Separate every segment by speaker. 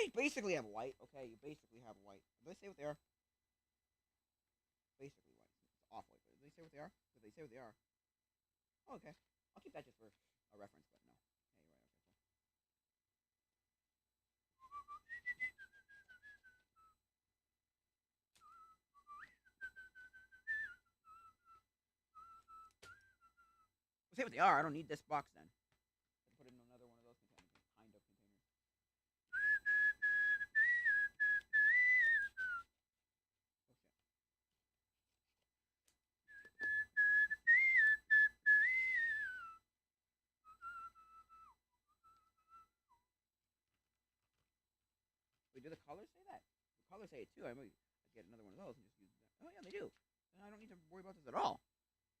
Speaker 1: I basically have white. Okay, you basically have white. Did they say what they are? Basically white. It's off white. Did they say what they are? Did they say what they are? Oh, okay. I'll keep that just for a reference, but no. Hey, you're right. Okay, cool. Say what they are. I don't need this box then. I can put it in another one of those containers. Kind of containers. Oh shit. Wait, do the colors say that? The colors say it too. I might get another one of those and just use that. Oh yeah, they do. Then I don't need to worry about this at all.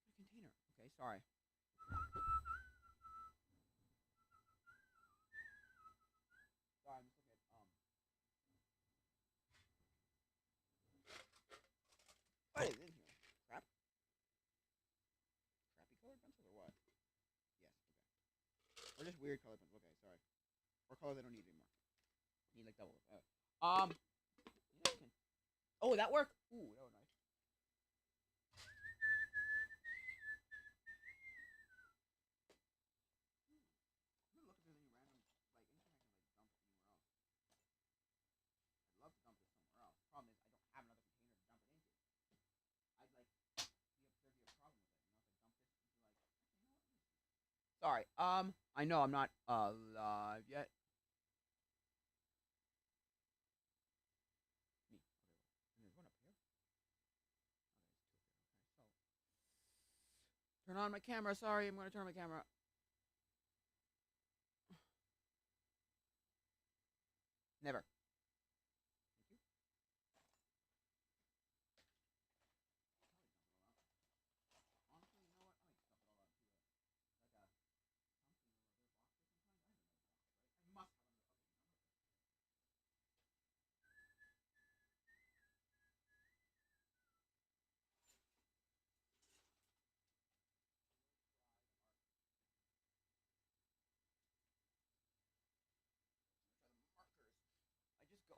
Speaker 1: A container. Okay, sorry. Sorry, I'm just looking at what is in here? Crap. Crappy colored pencils or what? Yes. Okay. Or just weird colored pencils. Okay, sorry. Or colors I don't need anymore. Need like double. Yeah, oh, that work? Ooh, that was nice. I'm gonna look if there's any random like anything I can like dump anywhere else. I'd love to dump this somewhere else. Problem is I don't have another container to dump it into. I'd like there'd be a problem with it, you know, if I dump this into like actually, you know what? Sorry. I know I'm not alive yet. Me. Okay, there's one up here. Okay, there's two up here. Okay, so turn on my camera. Sorry, I'm gonna turn my camera. Never. Thank you. Honestly, you know what? I might stuff it all out too. Like a something or other box or something. I have another box, right? I must have another. Okay, I'm gonna try the markers.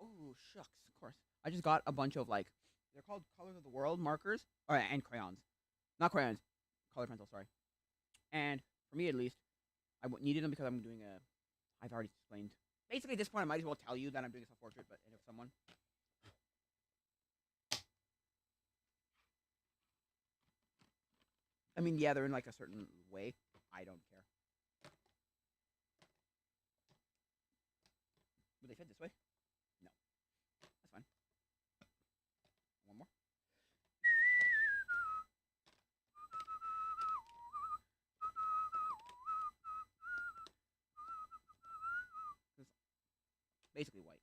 Speaker 1: Oh shucks, of course. I just got a bunch of like they're called Colors of the World markers, or and crayons, not crayons, color pencil. Sorry. And for me at least, needed them because I'm doing a. I've already explained. Basically, at this point, I might as well tell you that I'm doing a self portrait, but of someone. I mean, yeah, they're in like a certain way. I don't care. Would they fit this way? No, that's fine. One more. This is basically white.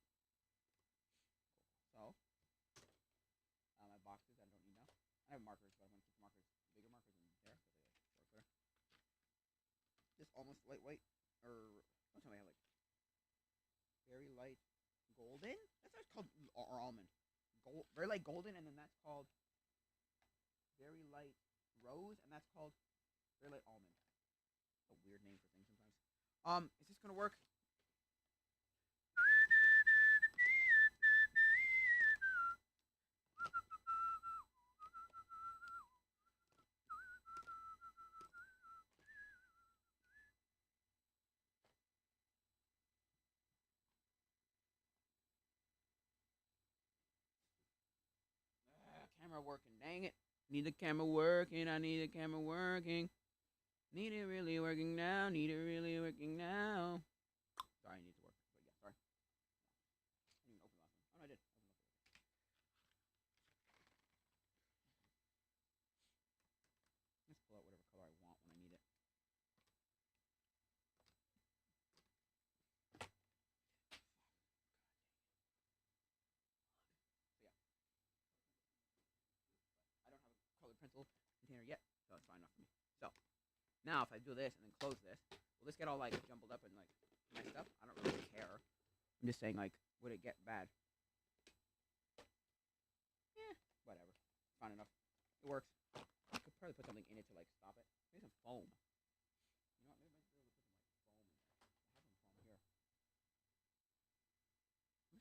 Speaker 1: So, my boxes I don't need now. I have markers, but I'm gonna keep the markers, the bigger markers in there because they work better. Just almost light white, or don't tell me I have like very light golden. That's what's called, or almond. Gold, very light golden, and then that's called very light rose, and that's called very light almond. A weird name for things sometimes. Is this gonna work? Camera working. Dang it. Need the camera working. I need the camera working. Need it really working now. Need it really working now. Sorry, I need to work. But yeah, sorry. I didn't even open the last one. Oh, no, I did. Let's pull out whatever color I want when I need it. So yeah, I don't have a colored pencil container yet, so it's fine enough for me. So now if I do this and then close this, will this get all like jumbled up and like messed up? I don't really care. I'm just saying like, would it get bad? Yeah, whatever. Fine enough. It works. I could probably put something in it to like stop it. Maybe some foam. You know what? Maybe I might be able to put some like foam in there. I have some foam here.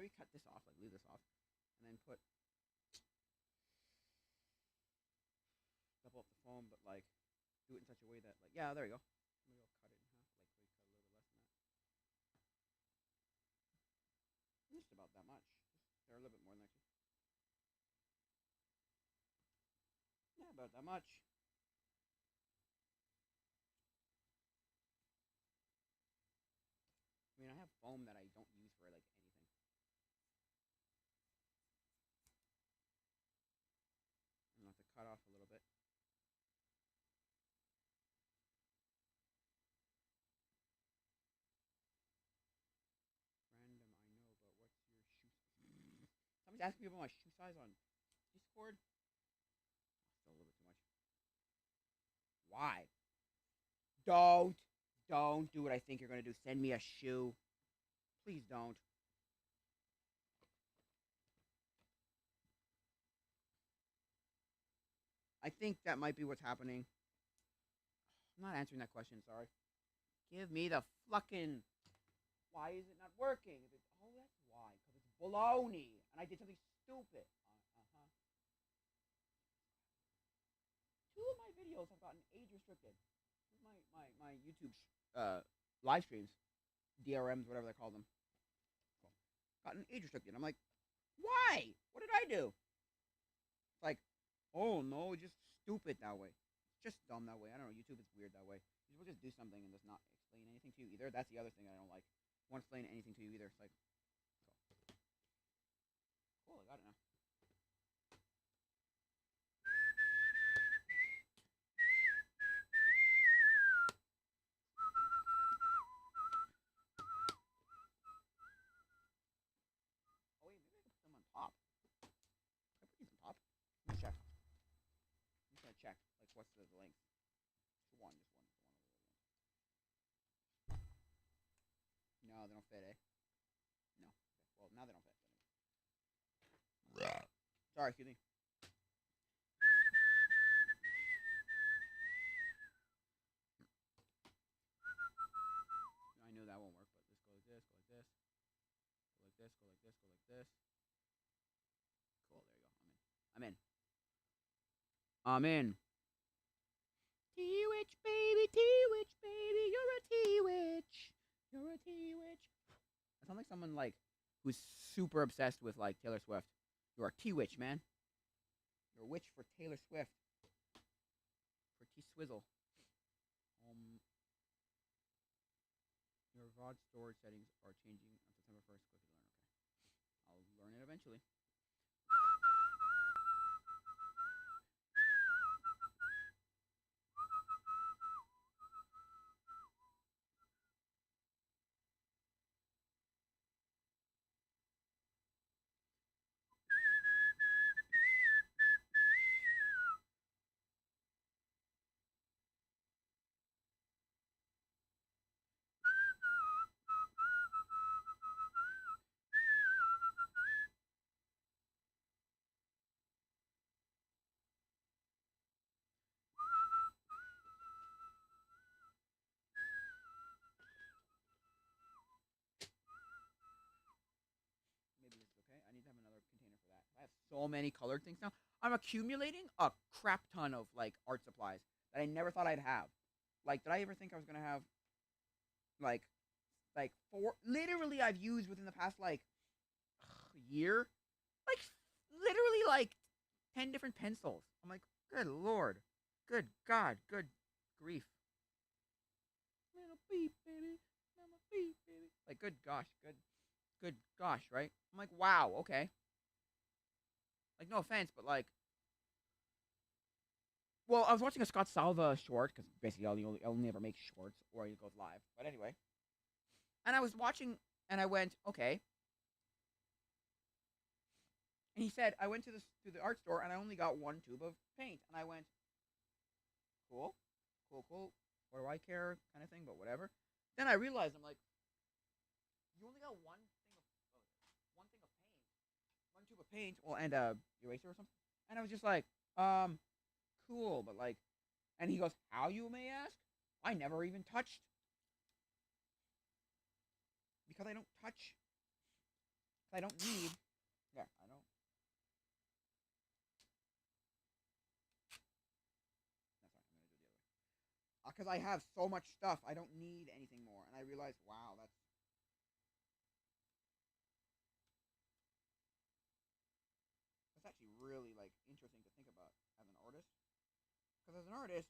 Speaker 1: maybe cut this off, like leave this off, and then put double up the foam, but like do it in such a way that like yeah, there you go. Maybe I'll cut it in half, like maybe cut a little bit less than that. Just about that much. They're a little bit more than actually. Yeah, about that much. I mean, I have foam that I don't use for like anything. I'm gonna have to cut off a little bit. Random, I know, but what's your shoe size? Somebody's asking me about my shoe size on Discord. Still a little bit too much. Why? Don't do what I think you're gonna do. Send me a shoe. Please don't. I think that might be what's happening. I'm not answering that question, sorry. Give me the fucking. Why is it not working? Oh, that's why. Because it's baloney. And I did something stupid. Uh-huh. Two of my videos have gotten age restricted. This is my YouTube live streams. DRMs, whatever they call them. Gotten age restricted. I'm like, why? What did I do? It's like, oh no, just stupid that way. It's just dumb that way. I don't know. YouTube is weird that way. You will just do something and does not explain anything to you either. That's the other thing I don't like. Won't explain anything to you either. It's like, cool, I got it now. Oh wait, maybe I can put them on top. Can I put these on top? Let me check. I'm just gonna check. Like, what's the length? Just one. No, they don't fit, eh? No. Okay. Well, now they don't fit. Sorry, excuse me. I knew that won't work, but let's go like this, go like this, go like this, go like this, go like this. Cool, there you go. I'm in. I'm in. T-Witch, baby, T-Witch, baby, you're a T-Witch. You're a T-Witch. I sound like someone like who's super obsessed with like Taylor Swift. You're a T-Witch, man. You're a witch for Taylor Swift. For T-Swizzle. Your VOD storage settings are changing on September 1st. Click to learn. Okay. I'll learn it eventually. Maybe this is okay. I need to have another container for that. I have so many colored things now. I'm accumulating a crap ton of like art supplies that I never thought I'd have. Like, did I ever think I was gonna have like four? Literally, I've used within the past like year, like literally like 10 different pencils. I'm like, good lord, good god, good grief. Little beep, baby, little beep, baby. Like, good gosh, good gosh, right? I'm like, wow, okay. Like, no offense, but like, well, I was watching a Scott Salva short because basically I'll only ever make shorts or he goes live. But anyway, and I was watching and I went, okay. And he said, I went to the art store and I only got one tube of paint, and I went, cool, cool, cool. What do I care, kind of thing, but whatever. Then I realized I'm like, you only got one thing of paint, one tube of paint, well, and eraser or something. And I was just like, cool, but like, and he goes, how, you may ask? I never even touched, because I don't touch I don't need. Yeah, I don't. That's fine. I'm gonna do it the other way. Because I have so much stuff, I don't need anything more. And I realized, wow, that's actually really like interesting to think about as an artist. Because as an artist,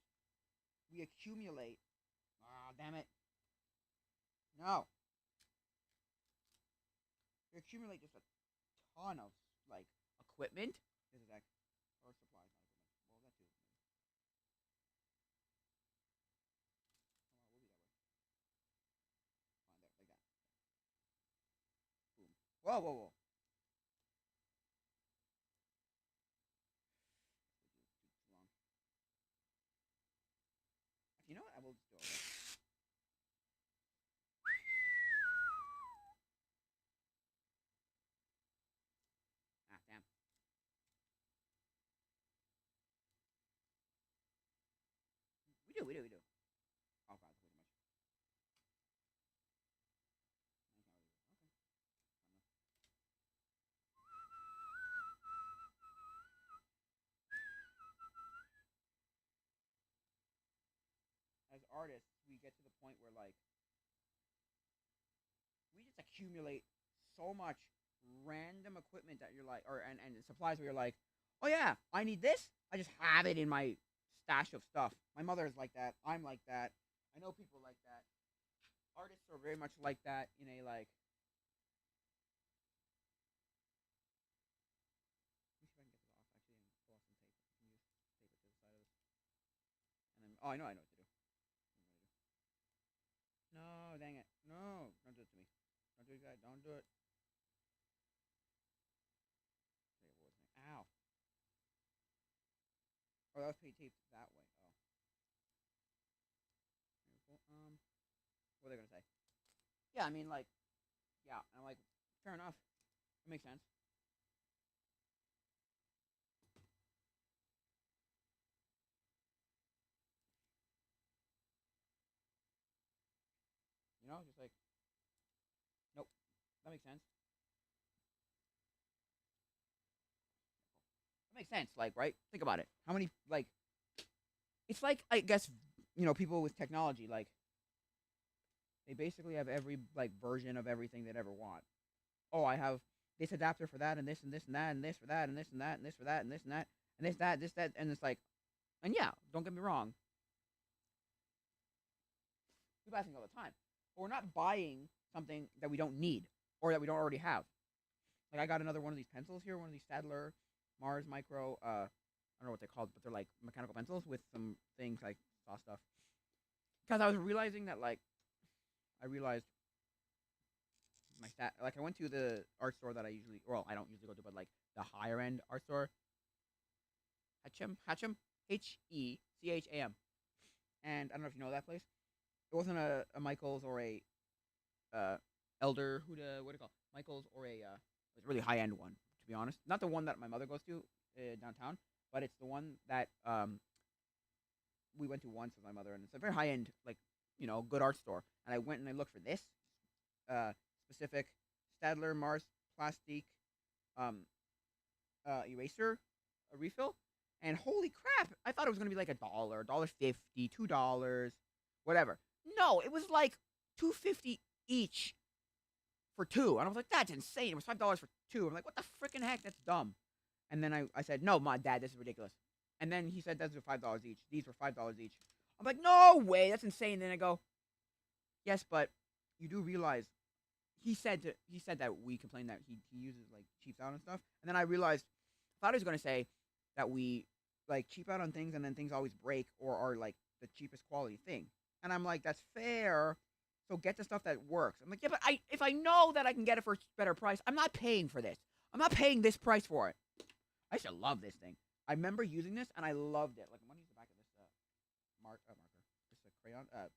Speaker 1: we accumulate. Ah, damn it! No, we accumulate just a ton of like equipment. This is actually or supplies, not equipment. Well, that too. Oh, we'll be that way. Fine, there, like that. Boom. Whoa, whoa, whoa. Too long. You know what? I will just do it. Ah, damn. We do. Oh god, that's way too much. I can't really do it. Okay. As artists, we get to the point where like we just accumulate so much random equipment that you're like, or and supplies where you're like, oh yeah, I need this. I just have it in my stash of stuff. My mother is like that. I'm like that. I know people like that. Artists are very much like that in a like. Let me see if I can get this off actually and pull off some tape. I can use tape it to the side of this. And then, oh, I know what to do. No, dang it. No, don't do it to me. Don't do that. Don't do it. Ow. Oh, that was pretty taped that way. Oh. What are they gonna say? Yeah, I mean, like, yeah. And I'm like, fair enough. That makes sense. Just like, nope. That makes sense. That makes sense. Like, right? Think about it. How many, like, it's like, I guess, people with technology, like, they basically have every, like, version of everything they'd ever want. Oh, I have this adapter for that, and this, and this, and that, and this for that, and this, and that, and this for that, and this, and that, and this, that, and it's like, and yeah, don't get me wrong. We buy things all the time. But we're not buying something that we don't need or that we don't already have. Like I got another one of these pencils here, one of these Stadler Mars Micro. I don't know what they're called, but they're like mechanical pencils with some things like saw stuff. Because I was realizing that like I realized my stat. Like I went to the art store that I usually, well, I don't usually go to, but like the higher end art store, Hatcham, Hecham, and I don't know if you know that place. It wasn't a Michaels or a uh, Elder, what do you call it? Michaels or a it's a really high end one, to be honest. Not the one that my mother goes to downtown, but it's the one that we went to once with my mother, and it's a very high end, like good art store. And I went and I looked for this uh, specific Stadler Mars Plastique um, eraser, a refill, and holy crap! I thought it was gonna be like $1, $1.50, $2, whatever. No, it was like $2.50 each for two. And I was like, that's insane. It was $5 for two. I'm like, what the freaking heck? That's dumb. And then I said, no, my dad, this is ridiculous. And then he said, those are $5 each. These were $5 each. I'm like, no way, that's insane. And then I go, yes, but you do realize he said that we complain that he uses like cheap out and stuff. And then I realized, I thought he was gonna say that we like cheap out on things and then things always break or are like the cheapest quality thing. And I'm like, that's fair. So get the stuff that works. I'm like, yeah, but if I know that I can get it for a better price, I'm not paying for this. I'm not paying this price for it. I should love this thing. I remember using this and I loved it. Like I'm gonna use the back of this marker, this crayon. Yeah,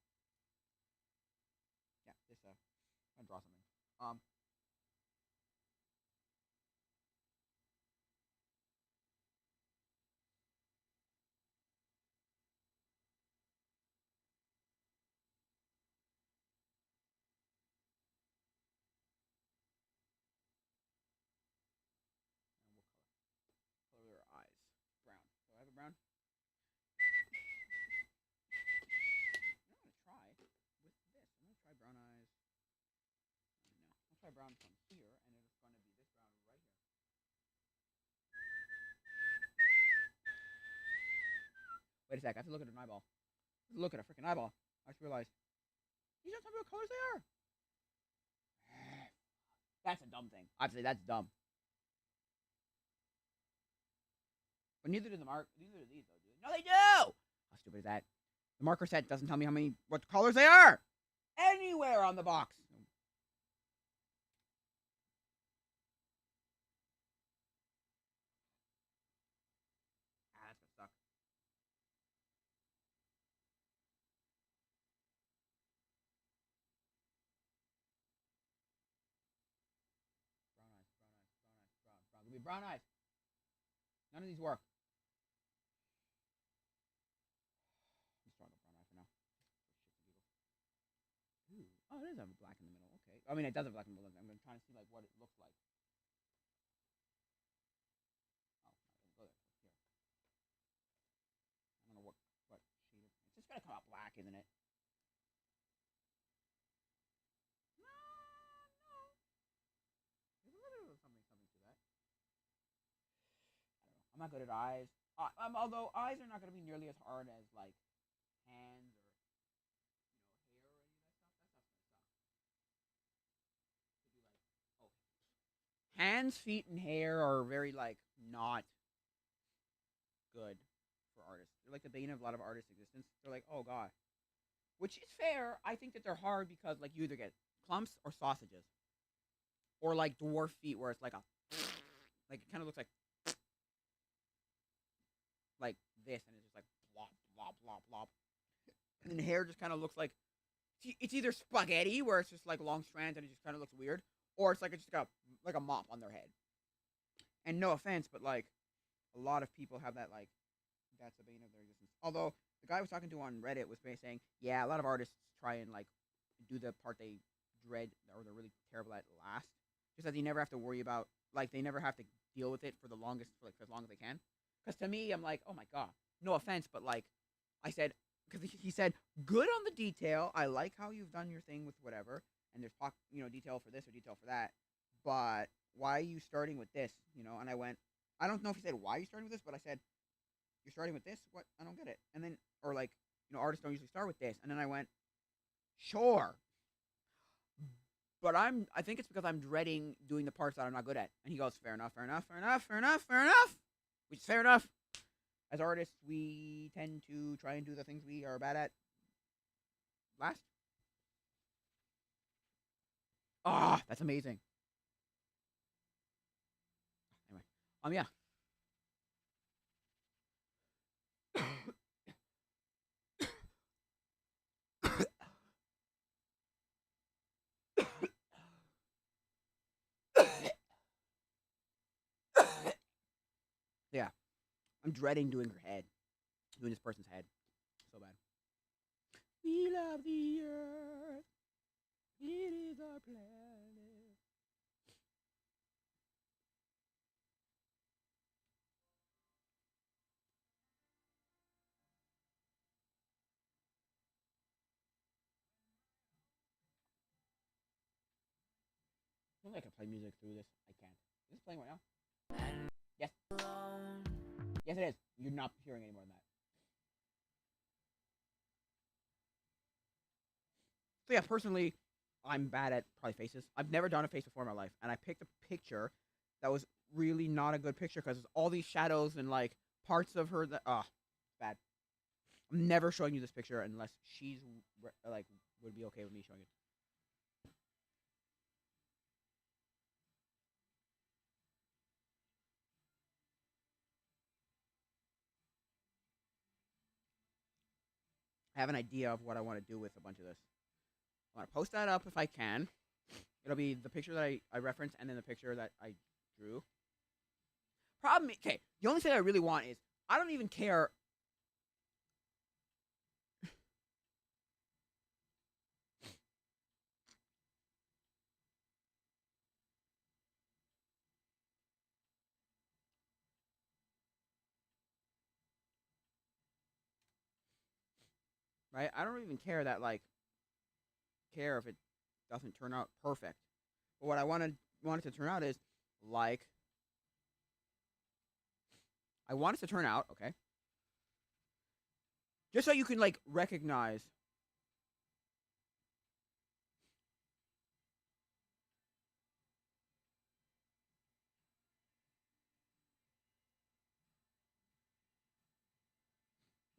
Speaker 1: this I'm gonna draw something. Um, brown from here, and it's going to be this brown right here. Wait a sec, I have to look at an eyeball. Look at a freaking eyeball. I just realized these don't tell me what colors they are. That's a dumb thing. Obviously, that's dumb. But neither do the mark. Neither do these, though. Do they? No, they do. How stupid is that? The marker set doesn't tell me what colors they are anywhere on the box. Ah, that's gonna suck. Brown eyes, brown eyes, brown eyes, brown. Give me brown eyes. None of these work. I'm just trying to brown eye for now. Ooh. Oh, it does have a black in the middle. Okay. I mean, it does have black in the middle. I'm trying to see like what it looks like. Oh, no, it doesn't go there. Here. I don't know what shade. It's just gonna come out black, isn't it? No, no. There's a little bit of something to that. I don't know. I'm not good at eyes. Although eyes are not going to be nearly as hard as like hands or hair or any of that stuff. That stuff's gonna suck. It'd be like, oh, hands, feet, and hair are very like not good for artists. They're like the bane of a lot of artists' existence. They're like, oh god, which is fair. I think that they're hard because like you either get clumps or sausages, or like dwarf feet where it's like a like it kind of looks like this, and it's just like blop blop blop blop, and then hair just kind of looks like it's either spaghetti where it's just like long strands and it just kind of looks weird, or it's like it's just got like a mop on their head. And no offense, but like a lot of people have that like that's the bane of their existence. Although the guy I was talking to on Reddit was basically saying, yeah, a lot of artists try and like do the part they dread or they're really terrible at last, just that they never have to worry about like they never have to deal with it for the longest for like for as long as they can. Because to me, I'm like, oh my god, no offense, but like I said, because he said good on the detail. I like how you've done your thing with whatever, and there's detail for this or detail for that. But why are you starting with this? And I went, I don't know if he said why are you starting with this, but I said you're starting with this. What? I don't get it. And then or like artists don't usually start with this, and then I went, sure, but I think it's because I'm dreading doing the parts that I'm not good at. And he goes, fair enough, fair enough, fair enough, fair enough, fair enough. Which is fair enough. As artists, we tend to try and do the things we are bad at last. Ah, that's amazing. Anyway, yeah. Yeah, I'm dreading doing her head, doing this person's head, so bad. We love the earth. It is our planet. I don't think I can play music through this. I can't. Is this playing right now? Yes. Yes, it is. You're not hearing any more than that. So yeah, personally, I'm bad at probably faces. I've never done a face before in my life, and I picked a picture that was really not a good picture because all these shadows and like parts of her that bad. I'm never showing you this picture unless she's like would be okay with me showing it. I have an idea of what I want to do with a bunch of this. I want to post that up if I can. It'll be the picture that I referenced and then the picture that I drew. Problem, okay. The only thing I really want is I don't even care. Right? I don't even care that like care if it doesn't turn out perfect. But what I wanted to turn out is like I want it to turn out, okay? Just so you can like recognize.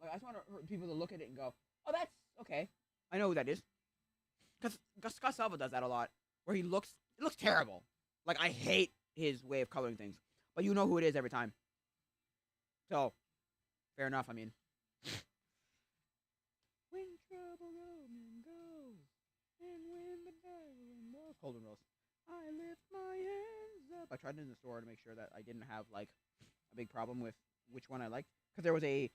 Speaker 1: Like I just want people to look at it and go, "Oh, that's okay. I know who that is." Because Scott Salva does that a lot, where it looks terrible. Like I hate his way of coloring things, but you know who it is every time. So fair enough. I mean, when trouble goes, and when the devil knows. Holden Rose. I lift my hands up. I tried it in the store to make sure that I didn't have like a big problem with which one I liked, because there was a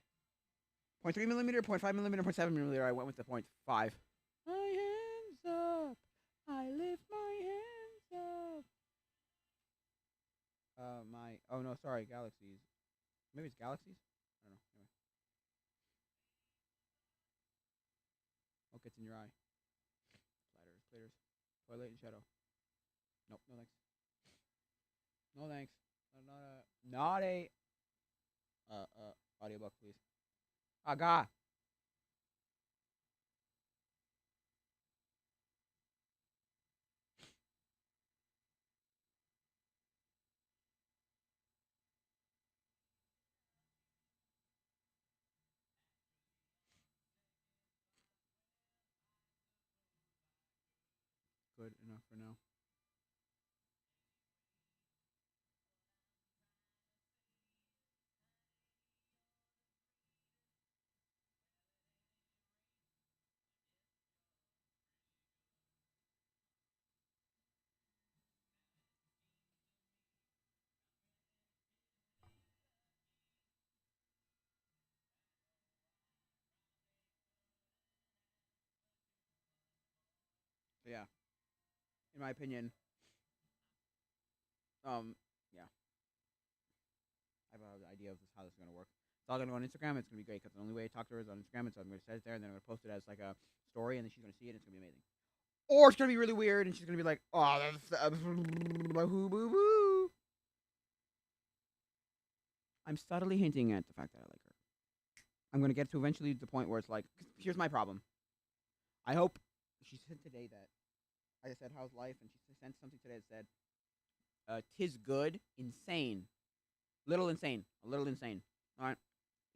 Speaker 1: 0.3 millimeter, 0.5 millimeter, 0.7 millimeter. I went with the 0.5. My hands up. I lift my hands up. Oh no, sorry, galaxies. Maybe it's galaxies. I don't know. Anyway, what gets in your eye? Splatters, glitters, twilight and shadow. Nope, no thanks. No thanks. Not a audiobook, please. Aga. Good enough for now. So yeah, in my opinion, um, yeah, I have an idea of how this is gonna work. It's all gonna go on Instagram. It's gonna be great because the only way I talk to her is on Instagram, and so I'm gonna set it there, and then I'm gonna post it as like a story, and then she's gonna see it, and it's gonna be amazing. Or it's gonna be really weird, and she's gonna be like, "Oh, that's boo boo boo." I'm subtly hinting at the fact that I like her. I'm gonna get to eventually the point where it's like, here's my problem. I hope she said today that I said, "How's life?" and she sent something today that said, "'Tis good, insane, little insane, a little insane." All right,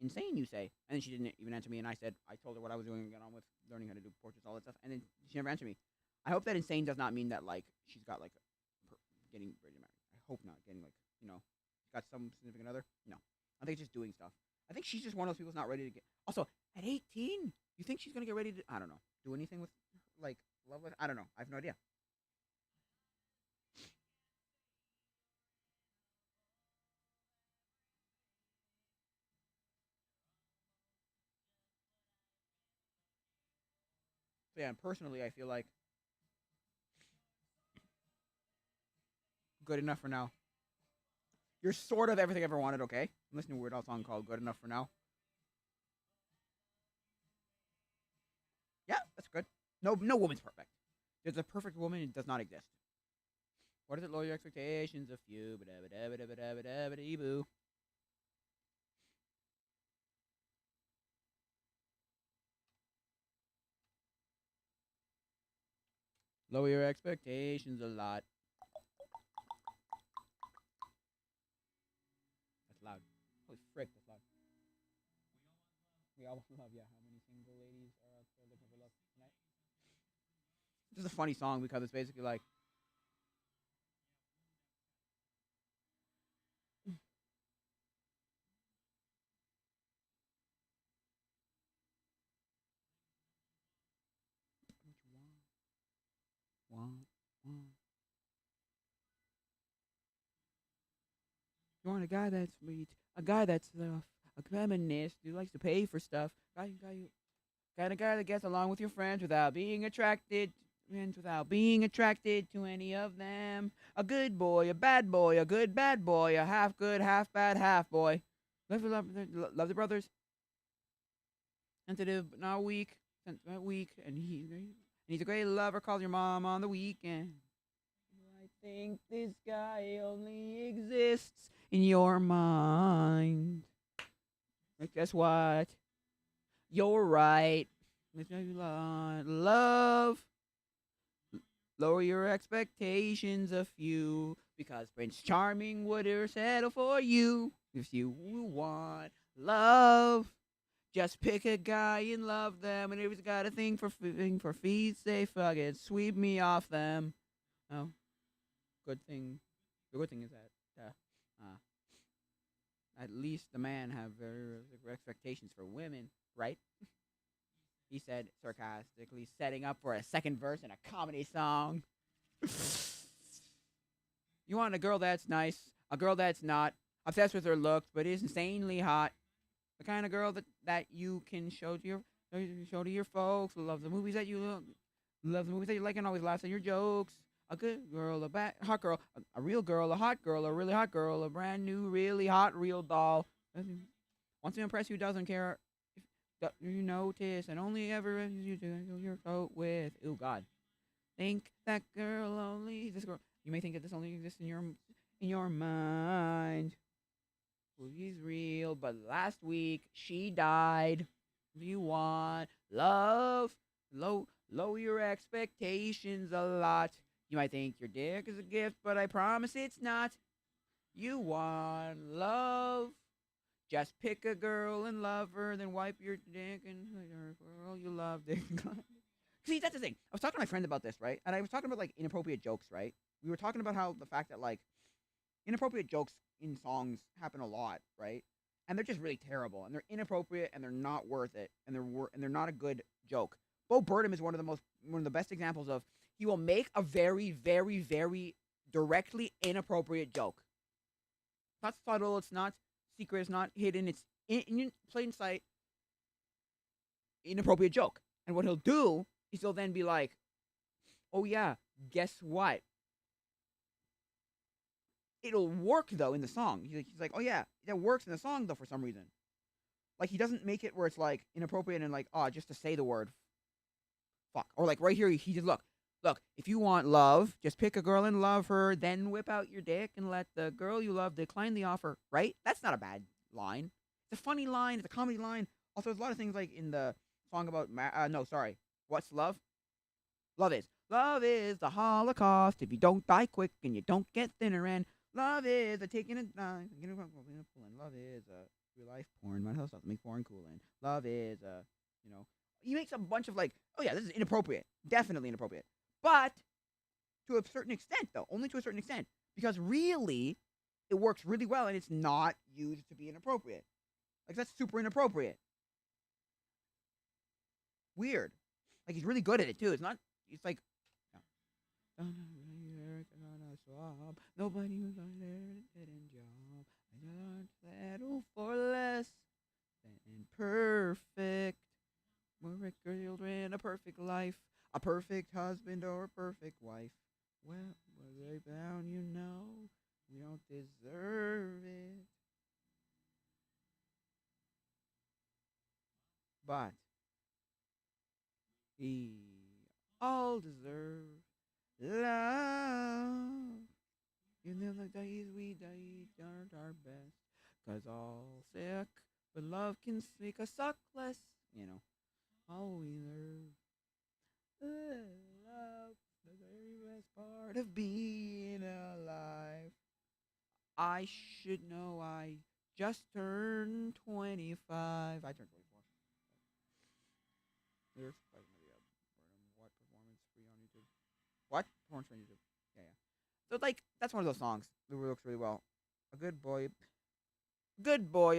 Speaker 1: insane, you say, and then she didn't even answer me, and I said, I told her what I was doing and get on with learning how to do portraits, all that stuff, and then she never answered me. I hope that insane does not mean that like she's got like getting ready to marry. I hope not getting like got some significant other. No, I think she's just doing stuff. I think she's just one of those people who's not ready to get. Also, at 18, you think she's gonna get ready to? I don't know. Do anything with like love with? I don't know. I have no idea. So yeah, and personally, I feel like good enough for now. You're sort of everything I ever wanted. Okay, I'm listening to a Weird Al song called "Good Enough for Now." Yeah, that's good. No woman's perfect. There's a perfect woman. It does not exist. What is it? Lower your expectations of you. Boo. Lower your expectations a lot. That's loud. Holy frick, that's loud. We all love, yeah. How many single ladies are out there looking for love tonight? This is a funny song because it's basically like, what you want. You want a guy that's sweet, a guy that's a feminist who likes to pay for stuff, kind of guy that gets along with your friends without being attracted to any of them. A good boy, a bad boy, a good bad boy, a half good, half bad, half boy. Love the brothers. Sensitive but not weak. Weak, and he's a great lover. Calls your mom on the weekend. think this guy only exists in your mind. Like, guess what? You're right. If you love, lower your expectations a few, because Prince Charming would settle for you if you want love. Just pick a guy and love them, and if he's got a thing for feet, say fuck it, sweep me off them. Oh, good thing. The good thing is that at least the man have very realistic expectations for women, right? He said sarcastically, setting up for a second verse in a comedy song. You want a girl that's nice, a girl that's not obsessed with her looks, but is insanely hot. The kind of girl that you can show to your folks. Love the movies that you love the movies that you like, and always laughs at your jokes. A good girl, a bad hot girl, a real girl, a hot girl, a really hot girl, a brand new, really hot, real doll. Wants to impress you, doesn't care if you notice, and only ever you do your coat with. Oh God, think that girl only this girl. You may think that this only exists in your mind. Well, he's real, but last week she died. If you want love, lower your expectations a lot. You might think your dick is a gift, but I promise it's not. You want love. Just pick a girl and love her, then wipe your dick and her girl you love. Dick. See, that's the thing. I was talking to my friend about this, right? And I was talking about like inappropriate jokes, right? We were talking about how the fact that like inappropriate jokes in songs happen a lot, right? And they're just really terrible, and they're inappropriate, and they're not worth it, and they're not a good joke. Bo Burnham is one of the best examples of he will make a very, very, very directly inappropriate joke. It's not subtle. It's not secret. It's not hidden. It's in plain sight. Inappropriate joke. And what he'll do is he'll then be like, "Oh yeah, guess what? It'll work though in the song." He's like, "Oh yeah, that works in the song though for some reason." Like he doesn't make it where it's like inappropriate and like, oh, just to say the word fuck. Or like right here, he just look. If you want love, just pick a girl and love her, then whip out your dick and let the girl you love decline the offer. Right? That's not a bad line. It's a funny line. It's a comedy line. Also, there's a lot of things like in the song about no, sorry. What's love? Love is the Holocaust. If you don't die quick and you don't get thinner, and love is a taking a dive, and love is a real life porn. My house doesn't make porn cool, and love is you know, he makes a bunch of like, oh yeah, this is inappropriate, definitely inappropriate, but to a certain extent though, only to a certain extent, because really, it works really well, and it's not used to be inappropriate. Like that's super inappropriate. Weird. Like he's really good at it too. It's not. It's like nobody was on there dead end job. I don't settle for less than perfect. Perfect children, a perfect life, a perfect husband or a perfect wife. Well, they bound, you know, we don't deserve it. But we all deserve love. In the days we died aren't our best, 'cause all sick, but love can make us suck less. You know, all we deserve love, the very best part of being alive. I should know I just turned 25. I turned 24. There's probably gonna be a what performance free on YouTube? What performance free on YouTube? Yeah, yeah. So like that's one of those songs that looks really well. A good boy,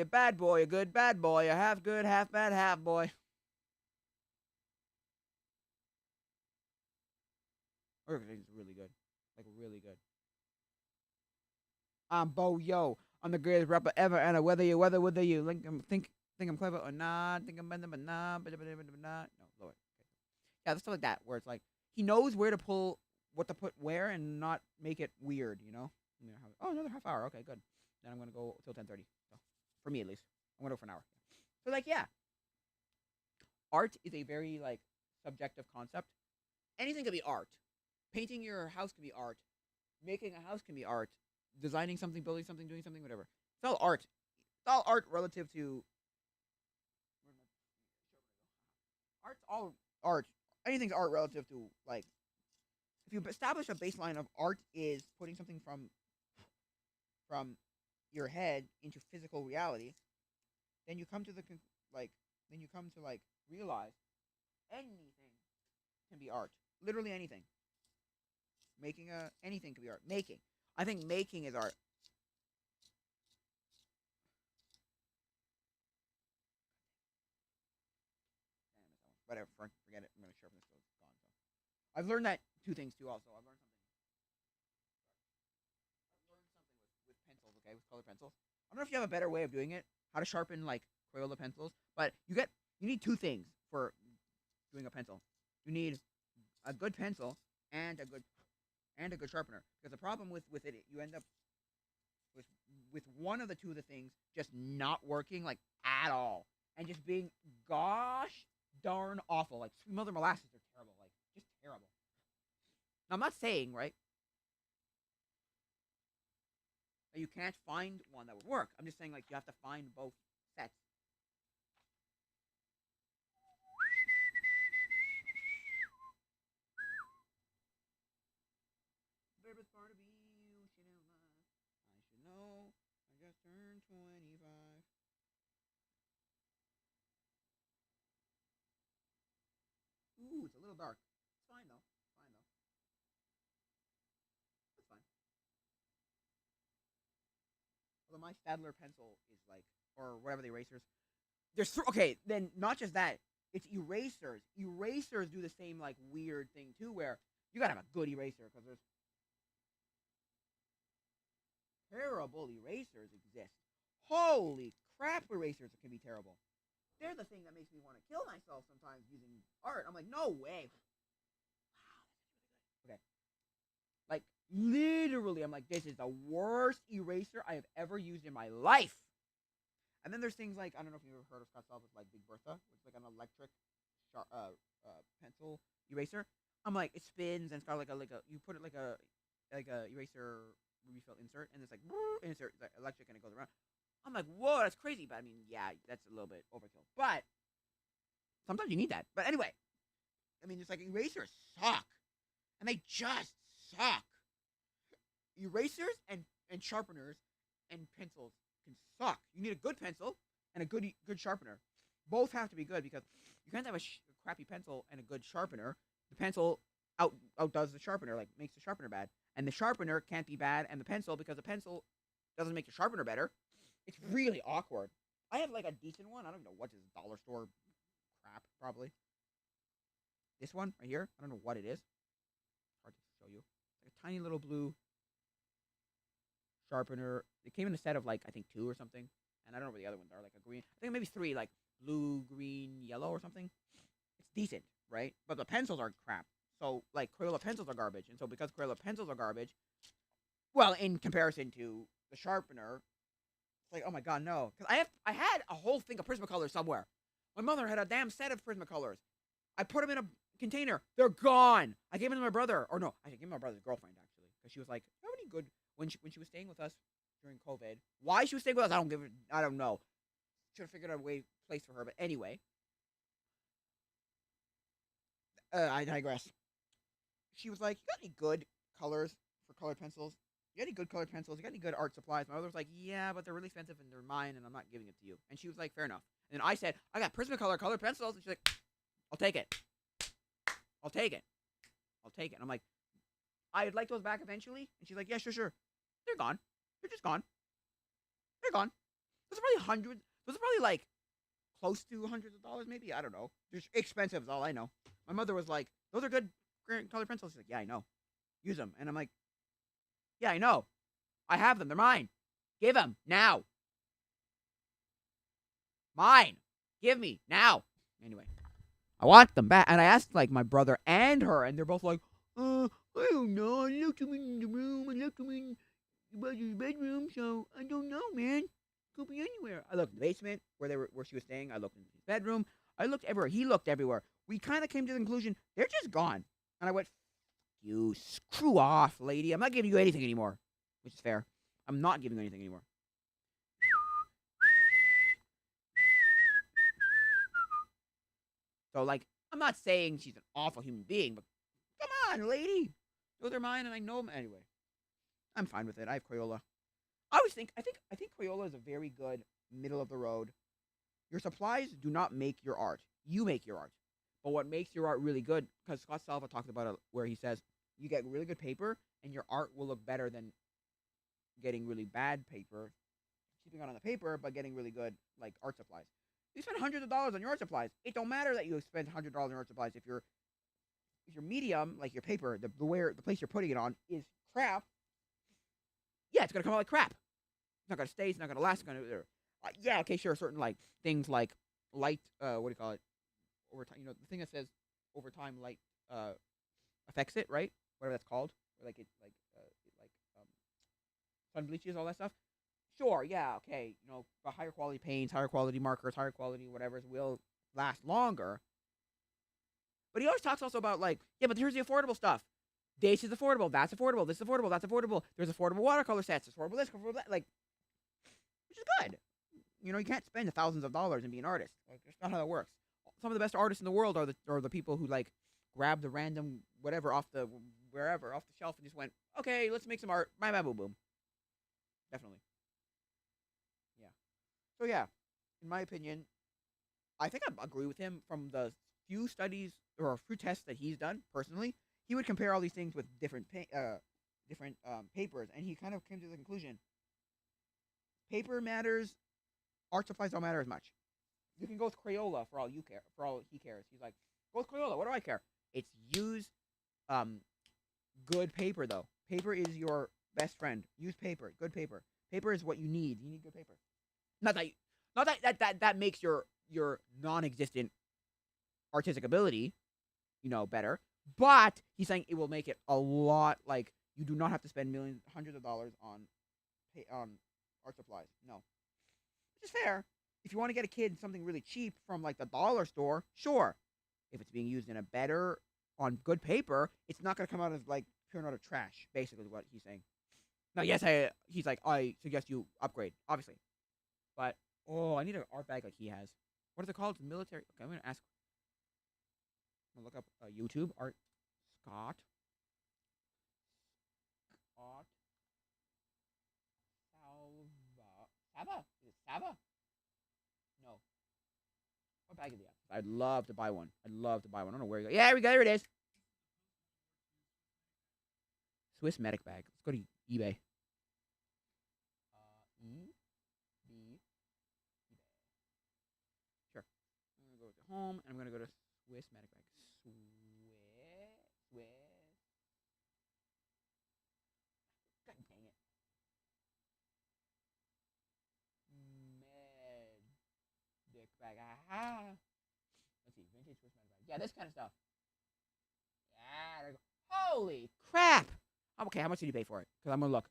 Speaker 1: a bad boy, a good bad boy, a half good, half bad, half boy. It's really good, like really good. I'm Bo Yo. I'm the greatest rapper ever, and whether you think I'm clever or not, think I'm better but not, but not. No, lower. Okay. Yeah, stuff like that, where it's like he knows where to pull, what to put where, and not make it weird. You know? Oh, another half hour. Okay, good. Then I'm gonna go till 10:30. So, for me at least, I'm gonna go for an hour. So like, yeah, art is a very like subjective concept. Anything could be art. Painting your house could be art. Making a house can be art. Designing something, building something, doing something, whatever. It's all art. It's all art relative to art's all art. Anything's art relative to like if you establish a baseline of art is putting something from your head into physical reality, then you come to the like then you come to like realize anything can be art. Literally anything. Making a anything can be art. Making. I think making is art. Whatever. Forget it. I'm gonna sharpen this. So it's gone. So I've learned that two things too. Also, I've learned something. I've learned something with pencils. Okay, with colored pencils. I don't know if you have a better way of doing it. How to sharpen like Crayola pencils, but you need two things for doing a pencil. You need a good pencil and a good sharpener. Because the problem with it, you end up with one of the two of the things just not working like at all, and just being gosh darn awful. Like Sweet Mother Molasses are terrible, like just terrible. Now I'm not saying right that you can't find one that would work. I'm just saying like you have to find both sets. Favorite part of you should know. I should know. I just turned 25. Ooh, it's a little dark. It's fine though. It's fine though. It's fine. Although my Stadler pencil is like, or whatever the erasers. Okay. Then not just that. It's erasers. Erasers do the same like weird thing too, where you gotta have a good eraser because there's terrible erasers exist. Holy crap, erasers can be terrible. They're the thing that makes me want to kill myself sometimes using art. I'm like, no way. Wow, okay. Like, literally, I'm like, this is the worst eraser I have ever used in my life. And then there's things like, I don't know if you've ever heard of Scott Salva's like Big Bertha, which is like an electric pencil eraser. I'm like, it spins and it's got you put it like a eraser refill insert, and it's like insert like electric, and it goes around. I'm like, whoa, that's crazy. But I mean, yeah, that's a little bit overkill. But sometimes you need that. But anyway, I mean, it's like erasers suck, and they just suck. Erasers and sharpeners and pencils can suck. You need a good pencil and a good sharpener. Both have to be good because you can't have a crappy pencil and a good sharpener. The pencil outdoes the sharpener, like makes the sharpener bad. And the sharpener can't be bad, and the pencil, because the pencil doesn't make the sharpener better. It's really awkward. I have like a decent one. I don't know what is dollar store crap, probably. This one right here. I don't know what it is. Hard to show you. It's like a tiny little blue sharpener. It came in a set of like I think 2 or something, and I don't know what the other ones are. Like a green. I think maybe 3, like blue, green, yellow, or something. It's decent, right? But the pencils are crap. So, like, Crayola pencils are garbage. And so, because Crayola pencils are garbage, well, in comparison to the sharpener, it's like, oh my god, no. Because I had a whole thing of Prismacolor somewhere. My mother had a damn set of Prismacolors. I put them in a container. They're gone. I gave them to my brother. Or no, I gave them to my brother's girlfriend, actually. Because she was like, how many good... When she was staying with us during COVID. Why she was staying with us, I don't know. Should have figured out a place for her. But anyway. I digress. She was like, you got any good colors for colored pencils? You got any good colored pencils? You got any good art supplies? My mother was like, yeah, but they're really expensive and they're mine and I'm not giving it to you. And she was like, fair enough. And then I said, I got Prismacolor colored pencils. And she's like, I'll take it. I'll take it. I'll take it. And I'm like, I'd like those back eventually. And she's like, yeah, sure. They're gone. They're just gone. They're gone. Those are probably hundreds. Those are probably like close to hundreds of dollars, maybe. I don't know. They're expensive is all I know. My mother was like, those are good colored pencils. She's like, yeah, I know. Use them. And I'm like, yeah, I know. I have them. They're mine. Give them now. Mine. Give me now. Anyway, I want them back. And I asked like my brother and her, and they're both like, I don't know. I left them in the room. I left them in your brother's bedroom, so I don't know, man. Could be anywhere. I looked in the basement where she was staying. I looked in his bedroom. I looked everywhere. He looked everywhere. We kind of came to the conclusion they're just gone. And I went, You screw off, lady. I'm not giving you anything anymore, which is fair. I'm not giving you anything anymore. So, like, I'm not saying she's an awful human being, but come on, lady. Those are mine, and I know them anyway. I'm fine with it. I have Crayola. I think Crayola is a very good middle of the road. Your supplies do not make your art. You make your art. But what makes your art really good, because Scott Salva talked about it, where he says you get really good paper, and your art will look better than getting really bad paper, keeping on the paper, but getting really good like art supplies. You spend hundreds of dollars on your art supplies. It don't matter that you spend $100 on art supplies if your medium, like your paper, the place you're putting it on is crap. Yeah, it's gonna come out like crap. It's not gonna stay. It's not gonna last. It's gonna yeah, okay, sure. Certain like things like light. What do you call it? Over time, the thing that says over time light affects it, right? Whatever that's called, or like sun bleaches, all that stuff. Sure, yeah, okay. The higher quality paints, higher quality markers, higher quality whatever's will last longer. But he always talks also about like, yeah, but here's the affordable stuff. This is affordable. That's affordable. This is affordable. That's affordable. There's affordable watercolor sets. There's affordable this, affordable that. Like, which is good. You can't spend thousands of dollars and be an artist. Like, that's not how that works. Some of the best artists in the world are the people who like grab the random whatever off the wherever off the shelf and just went, okay, let's make some art. Bye, boom, boom. Definitely. Yeah. So yeah, in my opinion, I think I agree with him from the few studies or a few tests that he's done personally. He would compare all these things with different papers, and he kind of came to the conclusion: paper matters, art supplies don't matter as much. You can go with Crayola for all you care, for all he cares. He's like, go with Crayola. What do I care? It's use um good paper though. Paper is your best friend. Use paper. Good paper. Paper is what you need. You need good paper. Not that, not that makes your non-existent artistic ability, better. But he's saying it will make it a lot like you do not have to spend millions, hundreds of dollars on art supplies. No, which is fair. If you want to get a kid something really cheap from like the dollar store, sure. If it's being used in a better on good paper, it's not going to come out as like pure and utter trash. Basically, what he's saying. Now, yes, he's like, I suggest you upgrade, obviously, but I need an art bag like he has. What is it called? It's military. Okay, I'm gonna ask. I'm gonna look up YouTube art Scott Art Sava. Is it Sava? No. What bag is it? I'd love to buy one. I'd love to buy one. I don't know where you go. Yeah, we go. There it is. Swiss medic bag. Let's go to eBay. E B eBay. Sure. I'm gonna go to home and I'm gonna go to Swiss medic bag. Swiss. God dang it. Medic bag. Aha. Let's see. Vintage Swiss medic bag. Yeah, this kind of stuff. Yeah. There we go. Holy crap. Okay, how much did you pay for it? Because I'm gonna look.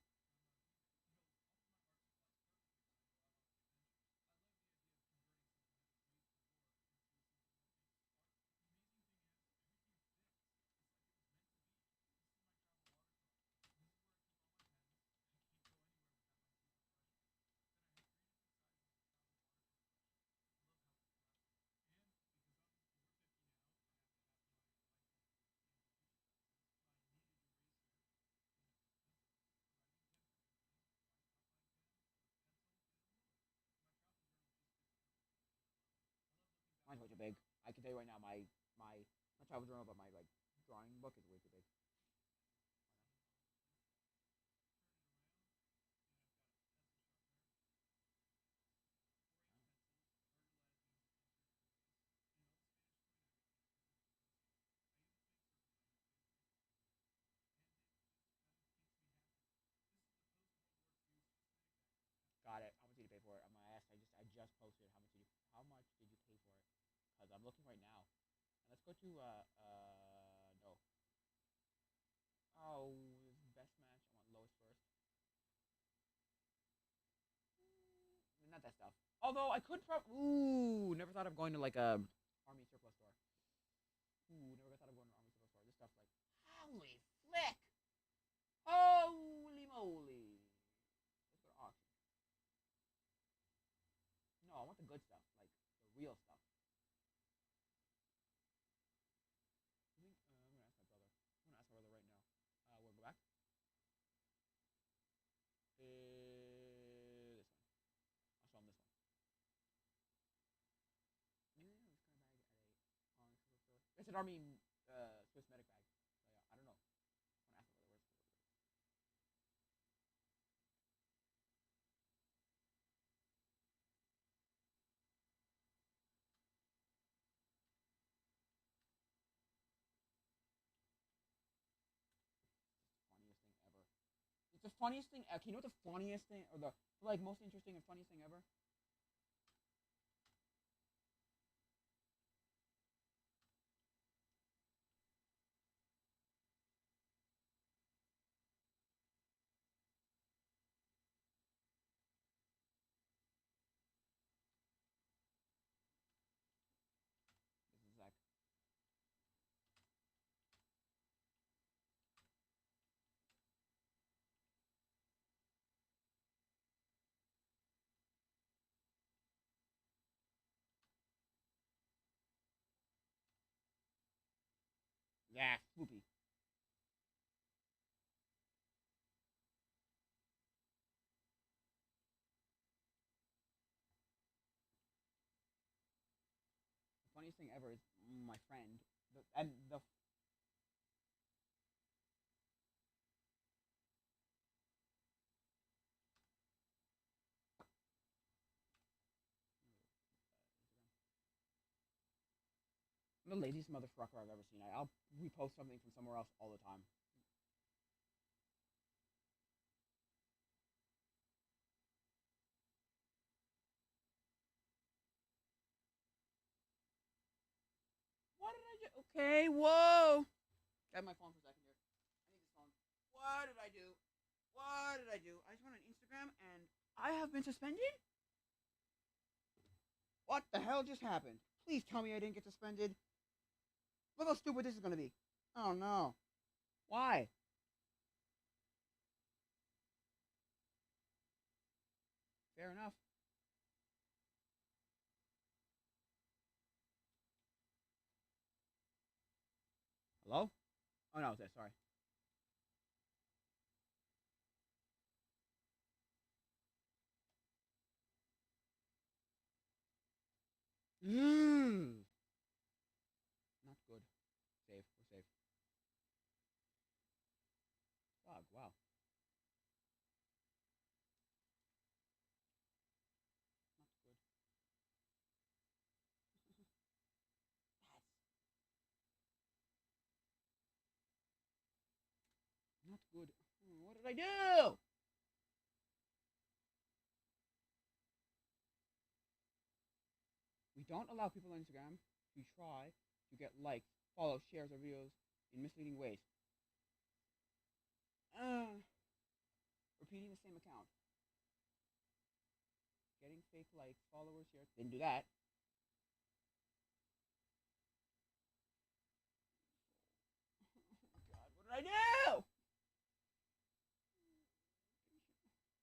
Speaker 1: Mine's way too big. I can tell you right now, my not travel journal, but my like drawing book is way too big. Got it. How much did you pay for it? I'm gonna ask. I just posted. How much did you pay for it? Because I'm looking right now. And let's go to no. Oh, best match. I want lowest first. Not that stuff. Although I could probably. Ooh, never thought of going to like a army surplus store. Ooh, never thought of going to an army surplus store. This stuff like holy Salvation Army Swiss medic bag. So, yeah, I don't know. I want to ask about the words. Funniest thing ever. It's the funniest thing. Can you know what the funniest thing or the like most interesting and funniest thing ever? This is Zach. Yeah, Spoopy. The funniest thing ever is my friend. And the I'm the laziest motherfucker I've ever seen. I'll repost something from somewhere else all the time. What did I do? Okay, whoa. Grab my phone for a second here. I need this phone. What did I do? What did I do? I just went on Instagram and I have been suspended? What the hell just happened? Please tell me I didn't get suspended. Look how stupid this is gonna be. Oh no. Why? Fair enough. Hello? Oh no, it's sorry. Mmm. Not good. Save. We're safe. Wow, wow. Not good. That's not good. What did I do? We don't allow people on Instagram to try to get likes, follows, shares, or videos in misleading ways. Uh, repeating the same account. Getting fake likes, followers, shares. Didn't do that. Oh my god, what did I do?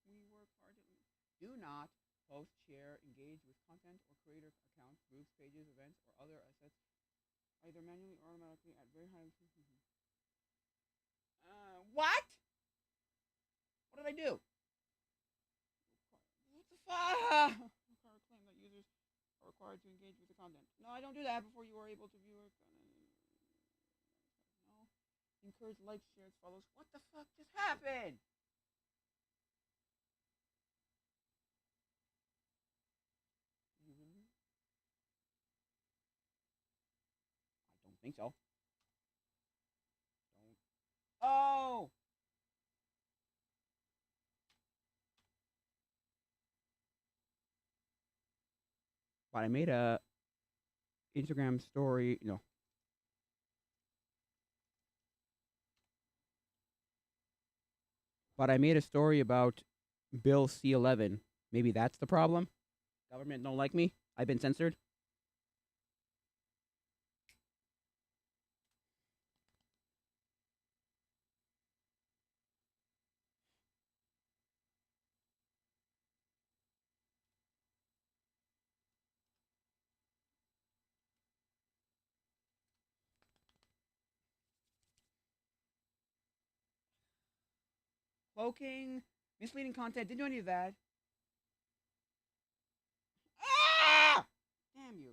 Speaker 1: We work hard to. Do not post, share, engage with content or creator accounts, groups, pages, events, or other assets, either manually or automatically at very high. What? What did I do? What the fuck? Claim that users are required to engage with the content. No, I don't do that before you are able to view it. No. Encourage likes, shares, follows. What the fuck just happened? You really? I don't think so. Don't. Oh! But I made a Instagram story. No. But I made a story about Bill C-11. Maybe that's the problem. Government don't like me. I've been censored. Cloaking, misleading content. Didn't do any of that. Ah! Damn you.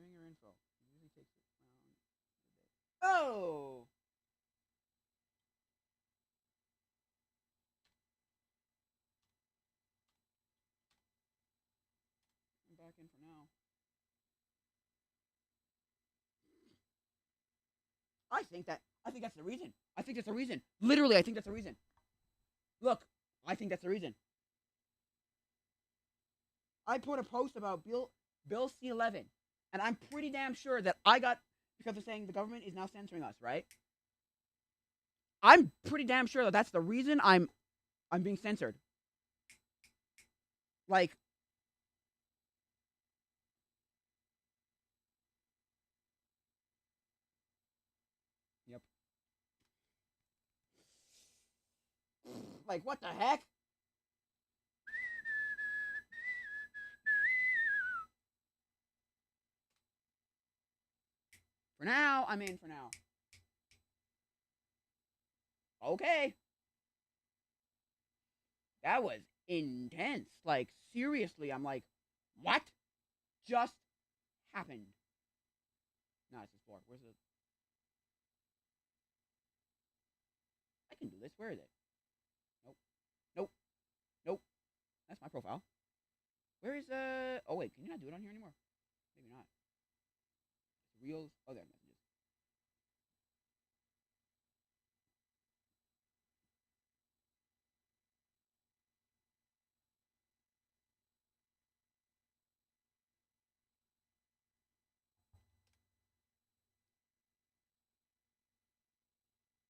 Speaker 1: Viewing your info. It usually takes it around a day. Oh! I'm back in for now. I think that's the reason. I think that's the reason. Literally, I think that's the reason. Look, I think that's the reason. I put a post about Bill C-11, and I'm pretty damn sure that I got because they're saying the government is now censoring us, right? I'm pretty damn sure that that's the reason I'm being censored. Like, yep. Like, what the heck? For now, I'm in for now. Okay. That was intense. Like, seriously, I'm like, what just happened? No, it's just 4. Where's the... I can do this. Where is it? Nope. Nope. Nope. That's my profile. Where is, oh, wait. Can you not do it on here anymore? Maybe not. Reels. Oh, there. Messages.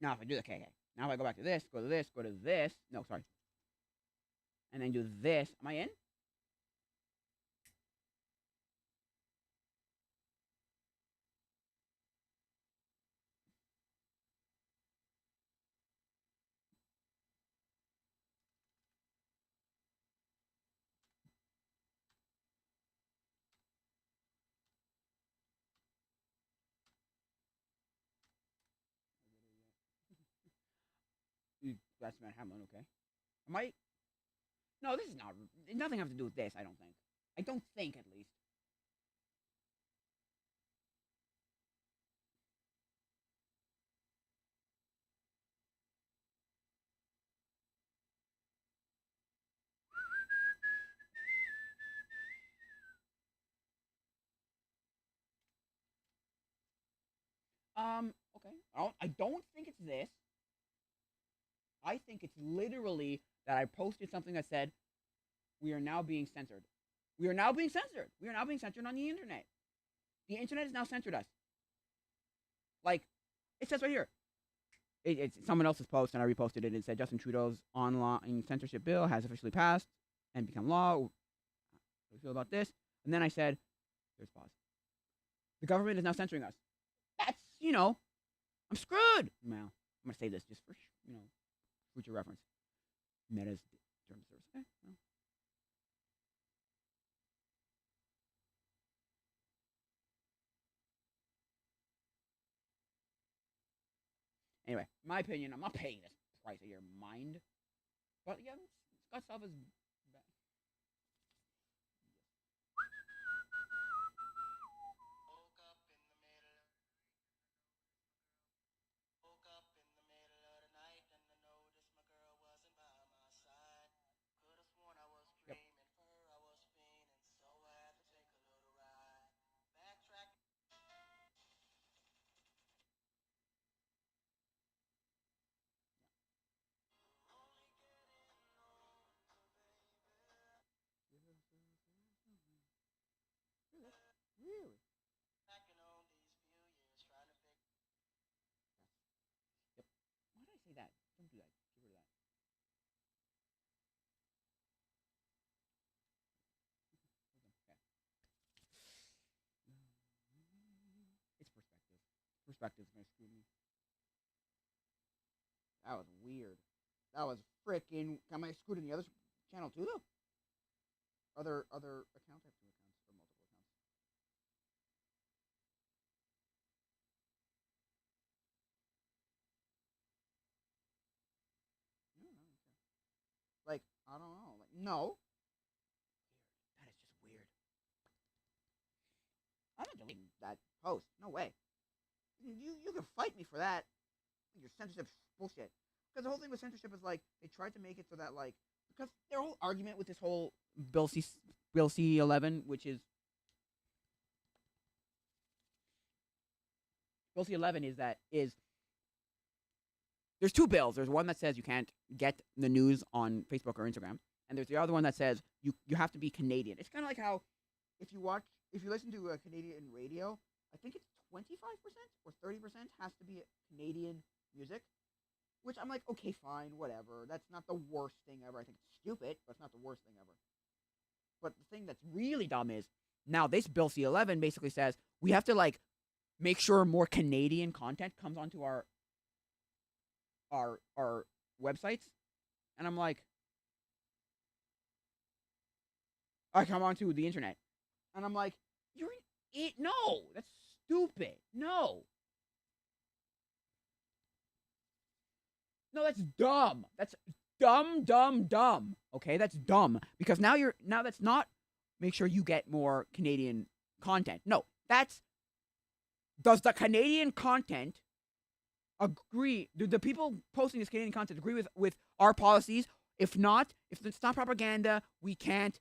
Speaker 1: Now, if I do the, okay. Now, if I go back to this, go to this, go to this. No, sorry. And then do this. Am I in? That's Van Hamlin, okay. Am I? No, this is not. Nothing have to do with this. I don't think. I don't think, at least. Okay. I don't think it's this. I think it's literally that I posted something that said we are now being censored. We are now being censored. We are now being censored on the internet. The internet has now censored us. Like, it says right here. It's someone else's post, and I reposted it. It said Justin Trudeau's online censorship bill has officially passed and become law. How do you feel about this? And then I said, there's pause. The government is now censoring us. That's, I'm screwed. Now, I'm going to say this just for, future reference. Meta's terms of service. Okay, well. Anyway, my opinion, I'm not paying this price of your mind. But yeah, Scott stuff is bad. Yep. Really? Yep. Why did I say that? Don't do that. Get rid of that. Okay. It's perspective. Perspective's gonna screw me. That was weird. That was freaking. Am I screwed in the other channel too, though? Other accounts? I have two accounts or multiple accounts. No, no, okay. Like, I don't know. Like, no. That is just weird. I'm not deleting that post. No way. You can fight me for that. Your censorship bullshit. Because the whole thing with censorship is like they tried to make it so that like because their whole argument with this whole Bill C-11, which is Bill C-11 is there's two bills. There's one that says you can't get the news on Facebook or Instagram, and there's the other one that says you have to be Canadian. It's kind of like how if you listen to a Canadian radio, I think it's 25% or 30% has to be Canadian music, which I'm like, okay, fine, whatever. That's not the worst thing ever. I think it's stupid, but it's not the worst thing ever. But the thing that's really dumb is now this Bill C-11 basically says we have to like make sure more Canadian content comes onto our websites, and I'm like, I come onto the internet, and I'm like, you're it. No, that's stupid. No, no, that's dumb. That's dumb, dumb, dumb. Okay, that's dumb because now that's not make sure you get more Canadian content. No, that's does the Canadian content agree? Do the people posting this Canadian content agree with our policies? If not, if it's not propaganda, we can't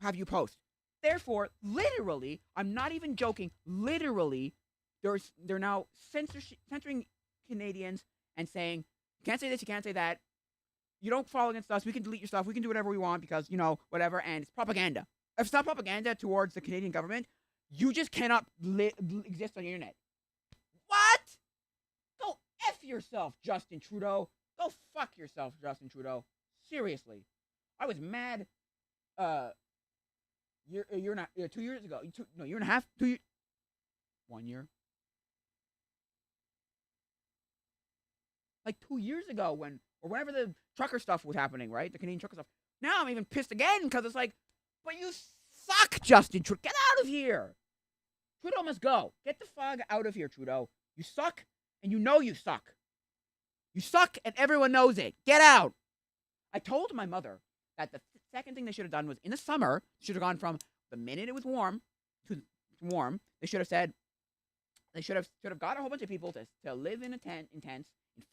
Speaker 1: have you post. Therefore, literally, I'm not even joking. Literally, they're now censoring Canadians and saying you can't say this, you can't say that. You don't follow against us. We can delete your stuff. We can do whatever we want because whatever. And it's propaganda. If it's not propaganda towards the Canadian government, you just cannot exist on the internet. What? Go F yourself, Justin Trudeau. Go fuck yourself, Justin Trudeau. Seriously. I was mad you're not 2 years ago. No, year and a half, 2 years. 1 year. Like 2 years ago or whenever the trucker stuff was happening, right? The Canadian trucker stuff. Now I'm even pissed again because it's like, but you suck, Justin Trudeau. Get out of here. Trudeau must go. Get the fuck out of here, Trudeau. You suck, and you know you suck. You suck, and everyone knows it. Get out. I told my mother that the second thing they should have done was in the summer, should have gone from the minute it was warm to warm. They should have said, they should have got a whole bunch of people to live in tents in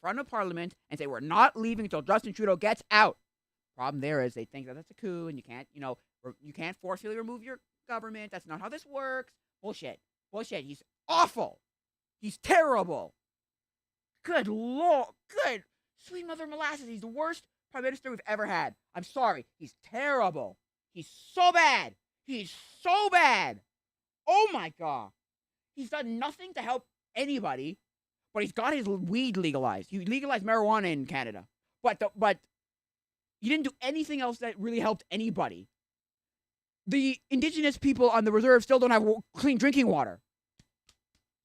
Speaker 1: front of Parliament and say, we're not leaving until Justin Trudeau gets out. Problem there is they think that that's a coup and you can't, you can't forcefully remove your government. That's not how this works. Bullshit. Bullshit. He's awful. He's terrible. Good Lord. Good. Sweet mother molasses. He's the worst prime minister we've ever had. I'm sorry. He's terrible. He's so bad. He's so bad. Oh my God. He's done nothing to help anybody, but he's got his weed legalized. He legalized marijuana in Canada. But you didn't do anything else that really helped anybody. The indigenous people on the reserve still don't have clean drinking water.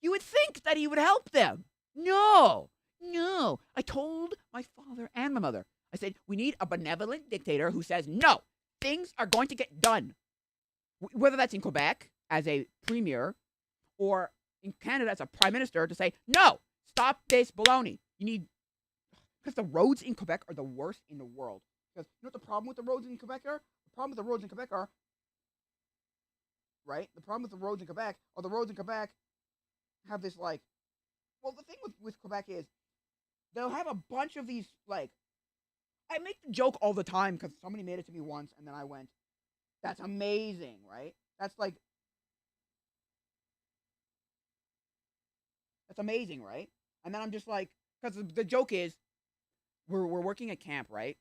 Speaker 1: You would think that he would help them. No. I told my father and my mother, I said, we need a benevolent dictator who says, no, things are going to get done. Whether that's in Quebec as a premier or in Canada as a prime minister to say, no, stop this baloney. You need, because the roads in Quebec are the worst in the world. Because you know what the problem with the roads in Quebec are? The problem with the roads in Quebec are, right? The problem with the roads in Quebec are the roads in Quebec have this the thing with Quebec is they'll have a bunch of these, I make the joke all the time because somebody made it to me once and then I went, that's amazing, right? That's amazing, right? And then I'm just like, because the joke is, we're working at camp, right?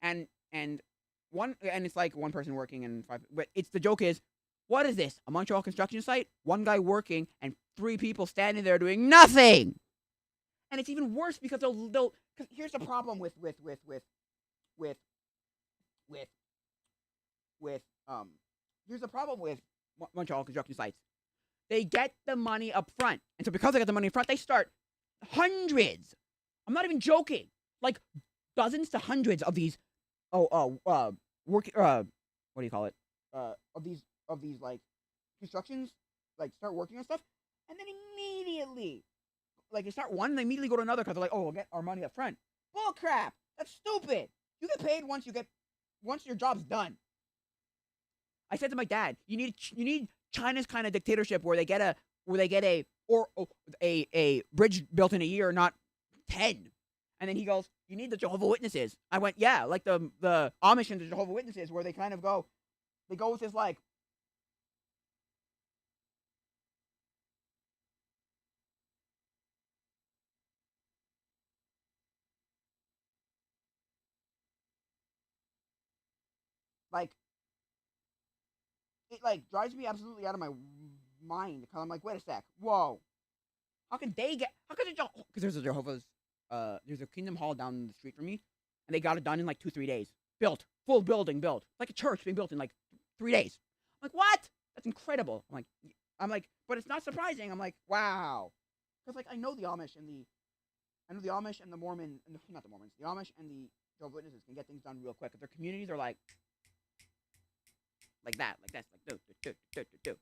Speaker 1: And it's like one person working and five, but the joke is, what is this? A Montreal construction site? One guy working and 3 people standing there doing nothing. And it's even worse because they'll because here's the problem with here's the problem with Montreal construction sites. They get the money up front. And so because they get the money up front, they start hundreds. I'm not even joking. Like dozens to hundreds of these what do you call it? Of these constructions, start working on stuff, and then immediately they start one and they immediately go to another because they're like, oh, we'll get our money up front. Bull crap. That's stupid. You get paid once your job's done. I said to my dad, you need China's kind of dictatorship where they get a bridge built in a year, not 10. And then he goes, you need the Jehovah Witnesses. I went, yeah, like the Amish and the Jehovah Witnesses, where they kind of go with this it drives me absolutely out of my mind because I'm like, wait a sec, whoa, how could the because there's a Jehovah's there's a Kingdom Hall down the street from me, and they got it done in 2-3 days, full building built, like a church being built in 3 days. I'm like, what? That's incredible. I'm like, but it's not surprising. I'm like, wow, because I know the Amish and the Mormon, not the Mormons, the Amish and the Jehovah's Witnesses can get things done real quick. Their communities are like that, do.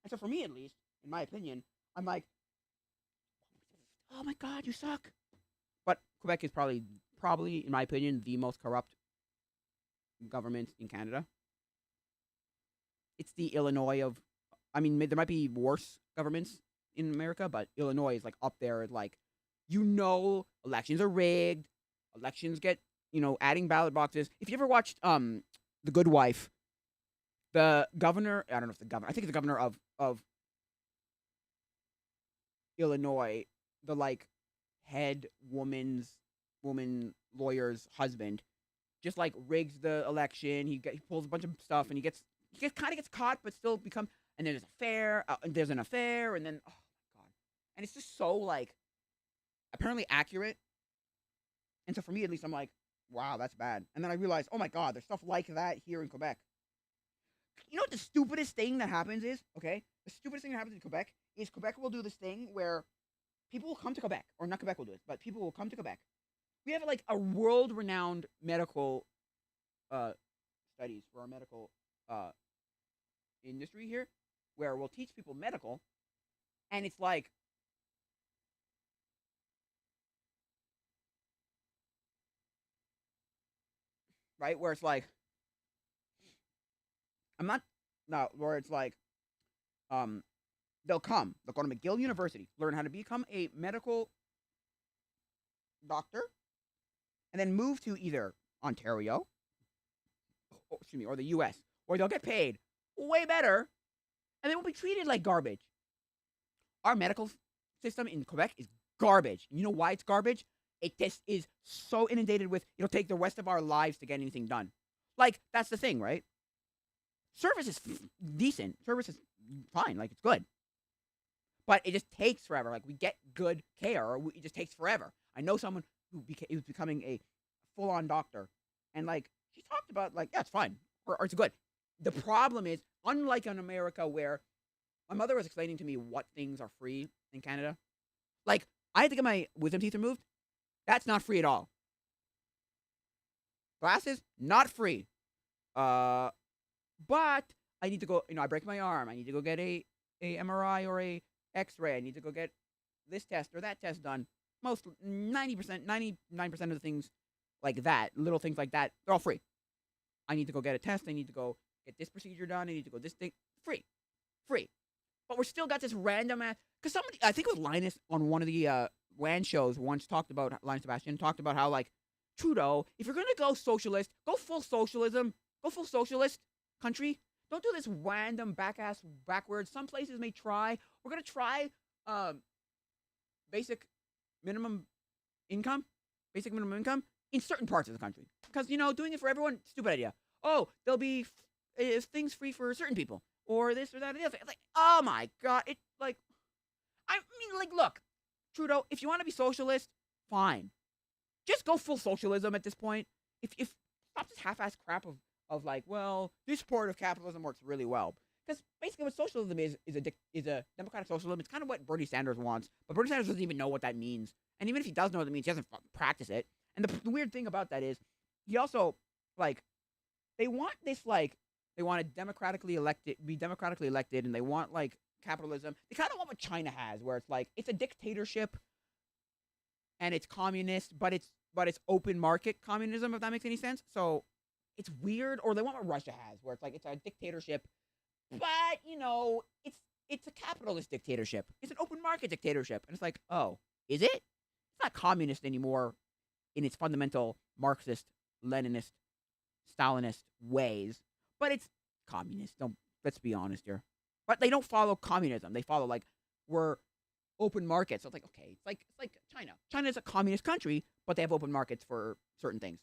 Speaker 1: And so for me, at least, in my opinion, I'm like, oh my God, you suck. But Quebec is probably, in my opinion, the most corrupt government in Canada. It's the Illinois of, I mean, there might be worse governments in America, but Illinois is up there. Elections are rigged. Elections get, adding ballot boxes. If you ever watched The Good Wife, the governor, I don't know if the governor, I think it's the governor of Illinois, the head woman lawyer's husband, just rigs the election. He pulls a bunch of stuff and he kind of gets caught, but still and there's an affair, and then oh my God, and it's just so apparently accurate. And so for me, at least, I'm like, wow, that's bad. And then I realized, oh my God, there's stuff like that here in Quebec. You know what the stupidest thing that happens is? Okay, the stupidest thing that happens in Quebec is Quebec will do this thing where people will come to Quebec, or not Quebec will do it, but people will come to Quebec. We have a world-renowned medical studies for our medical industry here, where we'll teach people medical, And it's like, right, where it's like, I'm not, no, where it's like, um, they'll go to McGill University, learn how to become a medical doctor, and then move to either Ontario, excuse me, or the U.S., where they'll get paid way better, and they won't be treated like garbage. Our medical system in Quebec is garbage. You know why it's garbage? It just is so inundated with it'll take the rest of our lives to get anything done. Like, that's the thing, right? Service is decent. Service is fine. Like, it's good. But it just takes forever. Like, we get good care, or it just takes forever. I know someone who's becoming a full on doctor, and like she talked about, like, yeah, it's fine, or it's good. The problem is, unlike in America, where my mother was explaining to me what things are free in Canada, like I had to get my wisdom teeth removed. That's not free at all. Glasses, not free. Uh, but I need to go. I break my arm. I need to go get a MRI or a X-ray. I need to go get this test or that test done. Most 90%, 99% of the things like that, little things like that, they're all free. I need to go get a test. I need to go get this procedure done. I need to go this thing. Free. Free. But we're still got this random ass. Because somebody, I think it was Linus on one of the WAN shows once talked about, Linus Sebastian talked about how, like, Trudeau, if you're going to go socialist, go full socialism, go full socialist country. Don't do this random backwards. Some places may try. We're going to try basic minimum income, basic minimum income in certain parts of the country. Because, doing it for everyone, stupid idea. Oh, there'll be things free for certain people. Or this or that or the other. It's like, oh my God. It's like, I mean, like, look, Trudeau, if you want to be socialist, fine. Just go full socialism at this point. If stop this half-ass crap of like, well, this part of capitalism works really well. Because basically what socialism is a democratic socialism. It's kind of what Bernie Sanders wants. But Bernie Sanders doesn't even know what that means. And even if he does know what it means, he doesn't practice it. And the weird thing about that is, he also, like, they want this, like, they want to be democratically elected, and they want, like, capitalism. They kind of want what China has, where it's like, it's a dictatorship, and it's communist, but it's open market communism, if that makes any sense. So it's weird. Or they want what Russia has, where it's like, it's a dictatorship, but it's a capitalist dictatorship. It's an open market dictatorship, and it's like, oh, is it? It's not communist anymore in its fundamental Marxist, Leninist, Stalinist ways, but it's communist. Let's be honest here. But they don't follow communism. They follow, like, we're open markets. So it's like, okay, it's like China. China is a communist country, but they have open markets for certain things.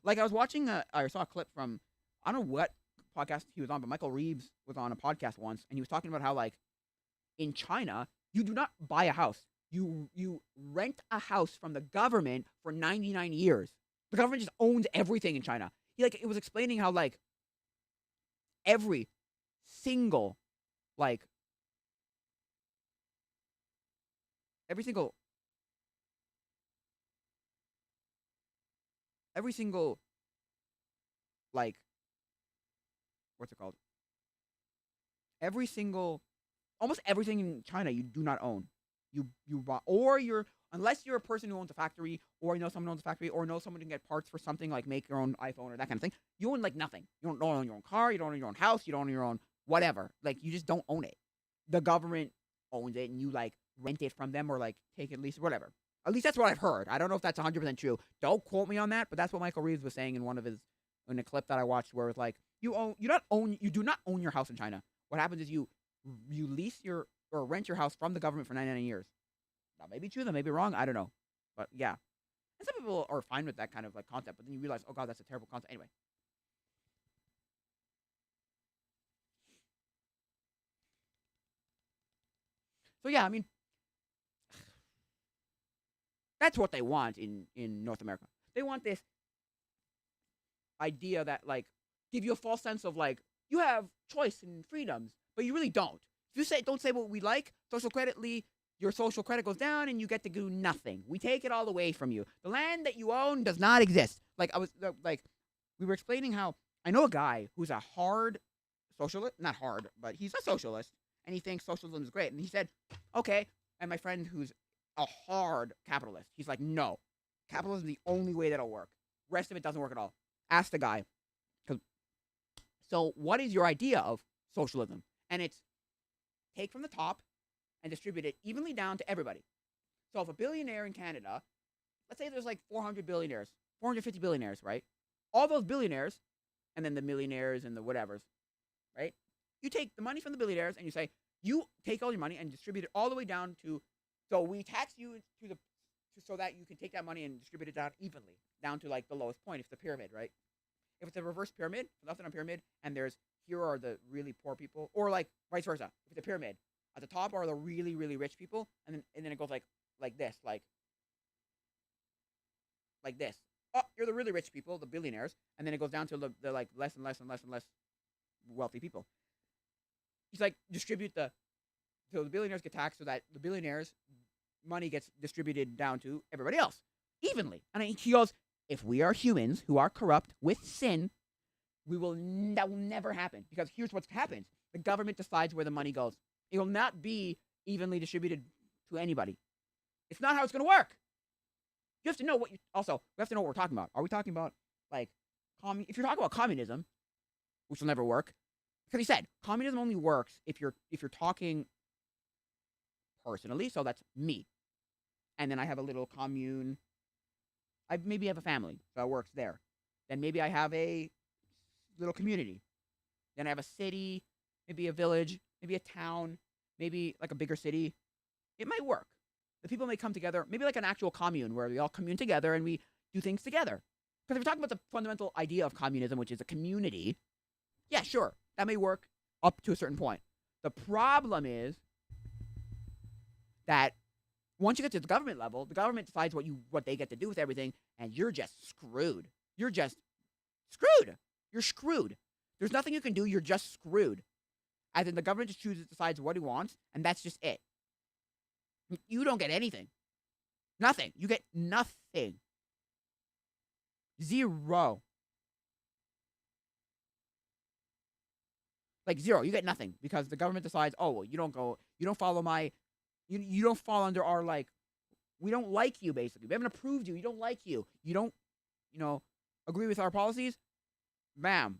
Speaker 1: Like, I was watching I saw a clip from, I don't know what podcast he was on, but Michael Reeves was on a podcast once, and he was talking about how, like, in China, you do not buy a house. You rent a house from the government for 99 years. The government just owns everything in China. It was explaining how, like, every single, like, every single, like, what's it called? Every single, almost everything in China you do not own. You buy, or unless you're a person who owns a factory, or someone owns a factory, or know someone who can get parts for something, like make your own iPhone or that kind of thing. You own, like, nothing. You don't own your own car. You don't own your own house. You don't own your own whatever. Like, you just don't own it. The government owns it, and you, like, rent it from them, or, like, take it, lease, whatever. At least that's what I've heard. I don't know if that's 100% true. Don't quote me on that, but that's what Michael Reeves was saying in a clip that I watched, where it's like, you do not own your house in China. What happens is you lease or rent your house from the government for 99 years. That may be true, that may be wrong, I don't know. But yeah. And some people are fine with that kind of, like, concept, but then you realize, oh God, that's a terrible concept. Anyway. So yeah, I mean, that's what they want in North America. They want this idea that, like, give you a false sense of, like, you have choice and freedoms, but you really don't. If you don't say what we like, your social credit goes down, and you get to do nothing. We take it all away from you. The land that you own does not exist. Like, we were explaining how I know a guy who's a hard socialist, not hard, but he's a socialist, and he thinks socialism is great. And he said, okay. And my friend, who's a hard capitalist, he's like, no, capitalism is the only way that'll work. Rest of it doesn't work at all. Ask the guy. So, what is your idea of socialism? And it's take from the top and distribute it evenly down to everybody. So, if a billionaire in Canada, let's say there's like 400 billionaires, 450 billionaires, right? All those billionaires, and then the millionaires and the whatevers, right? You take the money from the billionaires and you say, you take all your money and distribute it all the way down to, so we tax you so that you can take that money and distribute it down evenly, down to like the lowest point. If it's a pyramid, right? If it's a reverse pyramid, left on a pyramid, and there's here are the really poor people, or like vice versa. If it's a pyramid, at the top are the really, really rich people, and then it goes like this, like this. Oh, you're the really rich people, the billionaires, and then it goes down to the like less and less and less and less wealthy people. He's like distribute so the billionaires get taxed, so that the billionaires' money gets distributed down to everybody else evenly. And he goes, if we are humans who are corrupt with sin, that will never happen. Because here's what happens. The government decides where the money goes. It will not be evenly distributed to anybody. It's not how it's going to work. You have to know we have to know what we're talking about. Are we talking about, like, if you're talking about communism, which will never work, because he said, communism only works if you're talking personally, so that's me. And then I have a little commune. I maybe have a family, so it works there. Then maybe I have a little community. Then I have a city, maybe a village, maybe a town, maybe like a bigger city. It might work. The people may come together, maybe like an actual commune where we all commune together and we do things together. Because if we're talking about the fundamental idea of communism, which is a community, yeah, sure, that may work up to a certain point. The problem is that once you get to the government level, the government decides what they get to do with everything, and you're just screwed. You're just screwed. You're screwed. There's nothing you can do. You're just screwed. As in, the government just decides what he wants, and that's just it. You don't get anything. Nothing. You get nothing. Zero. Like zero. You get nothing because the government decides, oh, well, you don't follow you don't fall under our, like, we don't like you, basically. We haven't approved you. You don't like you. You don't, agree with our policies. Bam.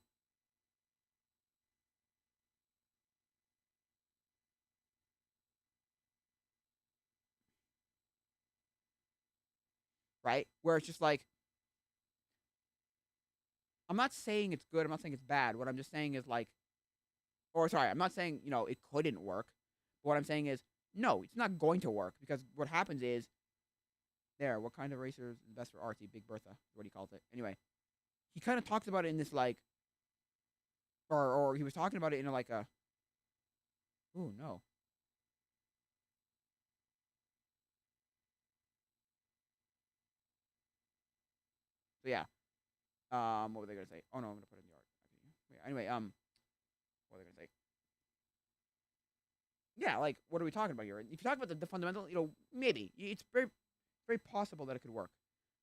Speaker 1: Right? Where it's just like, I'm not saying it's good. I'm not saying it's bad. What I'm just saying is like, I'm not saying, it couldn't work. But what I'm saying is, no, it's not going to work because what happens is, what kind of racer is best for RT? Big Bertha, what he calls it. Anyway, he kind of talks about it in this like, or he was talking about it in like a, oh no. So yeah, what were they gonna say? Oh no, I'm gonna put it in the art. Okay. Anyway, what were they gonna say? Yeah, like, what are we talking about here? If you talk about the fundamental, maybe it's very, very possible that it could work.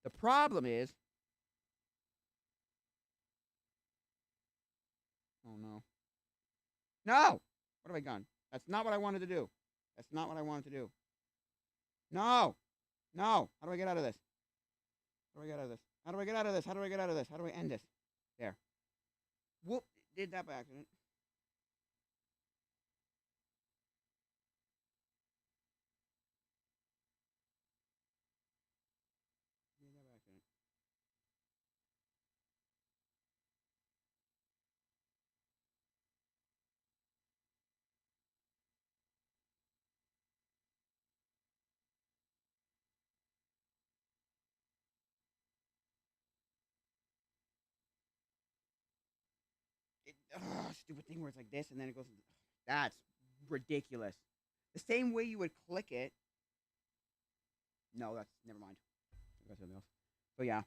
Speaker 1: The problem is, oh no, no, what have I done? That's not what I wanted to do. That's not what I wanted to do. No, no. How do I get out of this? How do I get out of this? How do I get out of this? How do I get out of this? How do I end this? There. Whoop! Did that by accident. Did that by accident. Stupid thing where it's like this and then it goes. That's ridiculous. The same way you would click it. No, that's never mind. That's something else. But yeah.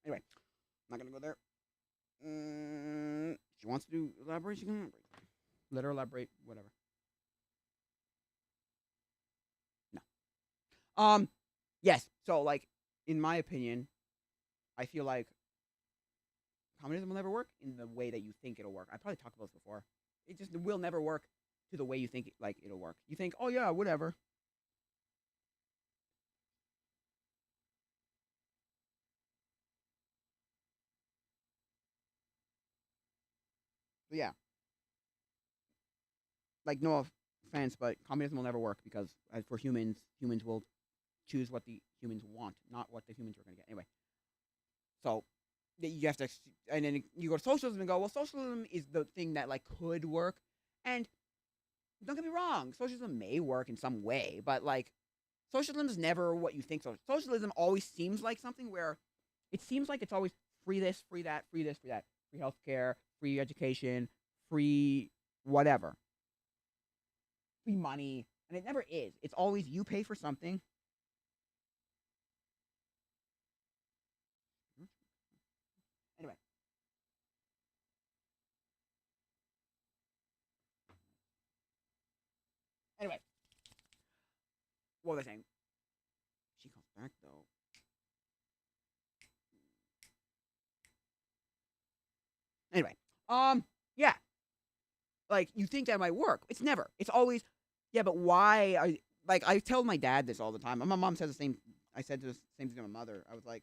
Speaker 1: Anyway, I'm not gonna go there. She wants to do elaborate. She can elaborate. Let her elaborate. Whatever. No. Yes. So like, in my opinion, I feel like communism will never work in the way that you think it'll work. I probably talked about this before. It just will never work to the way you think like it'll work. You think, oh yeah, whatever. So yeah, like no offense, but communism will never work because as for humans, humans will choose what the humans want, not what the humans are going to get. Anyway, so you have to, and then you go to socialism and go, well, socialism is the thing that like could work, and don't get me wrong, socialism may work in some way, but like socialism is never what you think. So socialism always seems like something where it seems like it's always free this, free that, free this, free that, free healthcare, free education, free whatever, free money, and it never is. It's always you pay for something. Anyway, anyway, what was I saying? She comes back though. Anyway, yeah, like you think that might work. It's never. It's always, yeah, but why? Like I tell my dad this all the time. My mom says the same. I said the same thing to my mother. I was like,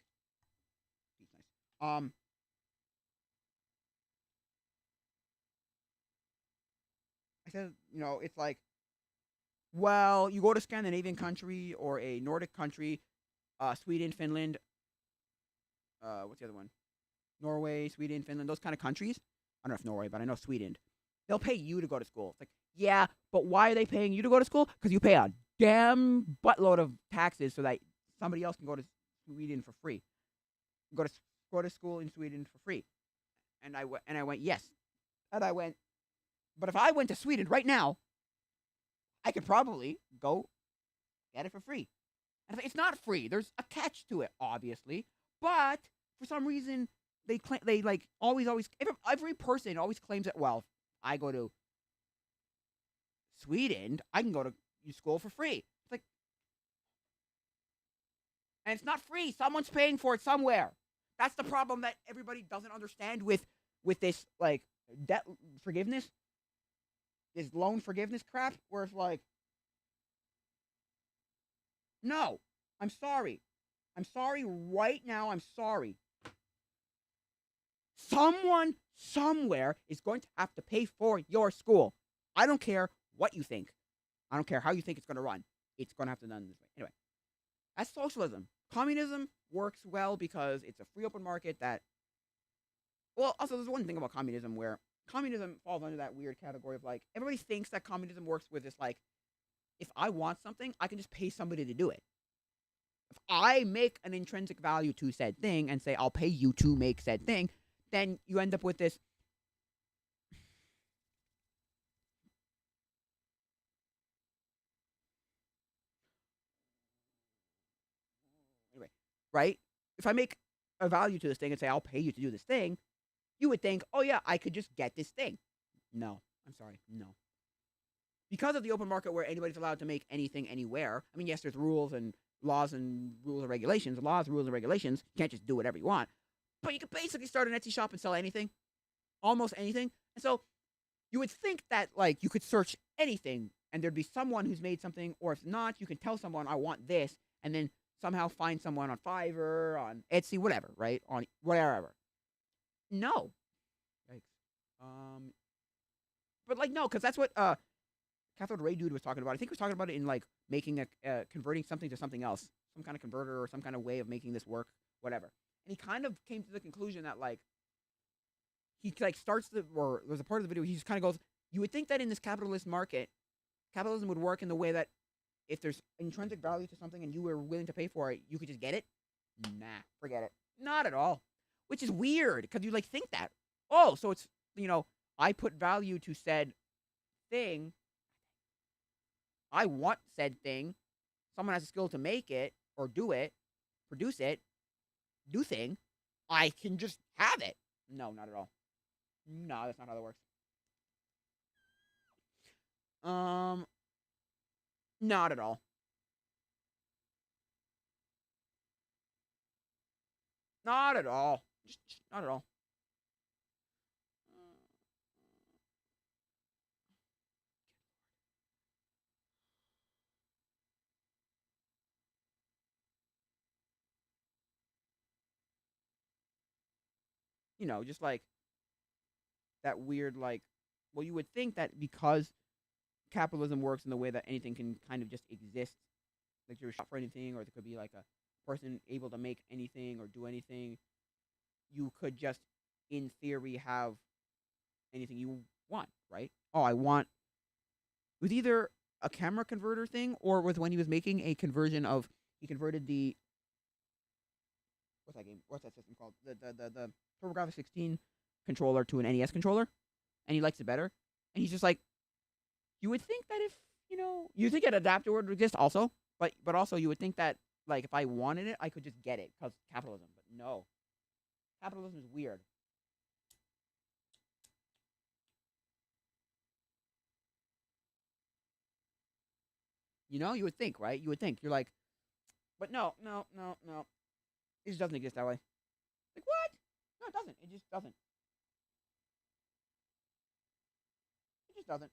Speaker 1: he's nice. I said, it's like, well, you go to Scandinavian country or a Nordic country, Sweden, Finland, what's the other one? Norway, Sweden, Finland, those kind of countries. I don't know if Norway, but I know Sweden. They'll pay you to go to school. It's like, yeah, but why are they paying you to go to school? Because you pay a damn buttload of taxes so that somebody else can go to Sweden for free. Go to go to school in Sweden for free. And I went yes, and I went. But if I went to Sweden right now, I could probably go get it for free. And it's not free. There's a catch to it, obviously. But for some reason, they claim they like always every person always claims that. Well, if I go to Sweden, I can go to school for free. It's like, and it's not free. Someone's paying for it somewhere. That's the problem that everybody doesn't understand with this like debt forgiveness, this loan forgiveness crap. Where it's like, no, I'm sorry. I'm sorry right now. I'm sorry. Someone somewhere is going to have to pay for your school. I don't care what you think. I don't care how you think it's going to run. It's going to have to be done this way. Anyway, that's socialism. Communism works well because it's a free open market that. Well, also, there's one thing about communism where communism falls under that weird category of like, everybody thinks that communism works with this, like, if I want something, I can just pay somebody to do it. If I make an intrinsic value to said thing and say, I'll pay you to make said thing, then you end up with this. Anyway, right? If I make a value to this thing and say, I'll pay you to do this thing, you would think, oh, yeah, I could just get this thing. No, I'm sorry. No. Because of the open market where anybody's allowed to make anything anywhere, I mean, yes, there's rules and laws and rules and regulations. Laws, rules, and regulations. You can't just do whatever you want. But you can basically start an Etsy shop and sell anything, almost anything. And so you would think that, like, you could search anything and there'd be someone who's made something, or if not, you can tell someone, I want this, and then somehow find someone on Fiverr, on Etsy, whatever, right? On wherever. No. Yikes. But, like, no, because that's what Cathode Ray Dude was talking about. I think he was talking about it in like making converting something to something else, some kind of converter or some kind of way of making this work, whatever. And he kind of came to the conclusion that like he like starts the or there's a part of the video he just kind of goes, you would think that in this capitalist market, capitalism would work in the way that if there's intrinsic value to something and you were willing to pay for it, you could just get it. Nah, forget it. Not at all. Which is weird because you like think that. Oh, so it's I put value to said thing. I want said thing. Someone has a skill to make it or do it, produce it, do thing. I can just have it. No, not at all. No, that's not how that works. Um, not at all. Not at all. Just not at all. Just like that weird, like, well, you would think that because capitalism works in the way that anything can kind of just exist, like you're shot for anything, or there could be like a person able to make anything or do anything, you could just, in theory, have anything you want, right? Oh, I want, with either a camera converter thing or with when he was making a conversion of, he converted the, what's that game? What's that system called? The TurboGrafx 16 controller to an NES controller, and he likes it better. And he's just like, you would think that if you think an adapter would exist also, but also you would think that like if I wanted it, I could just get it because capitalism. But no, capitalism is weird. You would think, right? You would think you're like, but no, no, no, no. It just doesn't exist that way. Like what? No, it doesn't. It just doesn't. It just doesn't.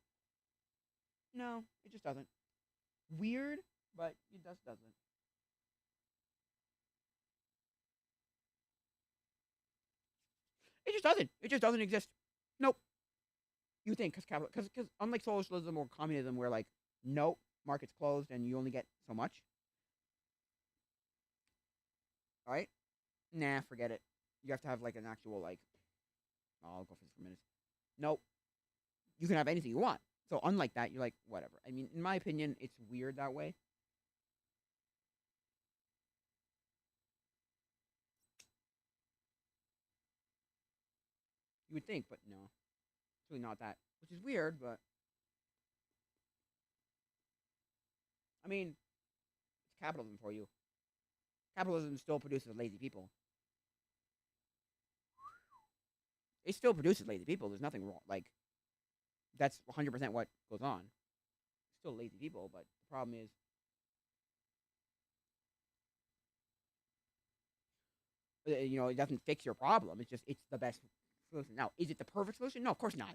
Speaker 1: No, it just doesn't. Weird, but it just doesn't. It just doesn't. It just doesn't exist. Nope. You think because capital because unlike socialism or communism where like nope, market's closed and you only get so much. All right. Nah, forget it. You have to have like an actual like. Oh, I'll go for this for minutes. Nope. You can have anything you want. So unlike that, you're like whatever. I mean, in my opinion, it's weird that way. You would think, but no, it's really not that. Which is weird, but I mean, it's capitalism for you. Capitalism still produces lazy people. It still produces lazy people. There's nothing wrong. Like that's 100% what goes on. Still lazy people, but the problem is, it doesn't fix your problem. It's the best solution. Now, is it the perfect solution? No, of course not.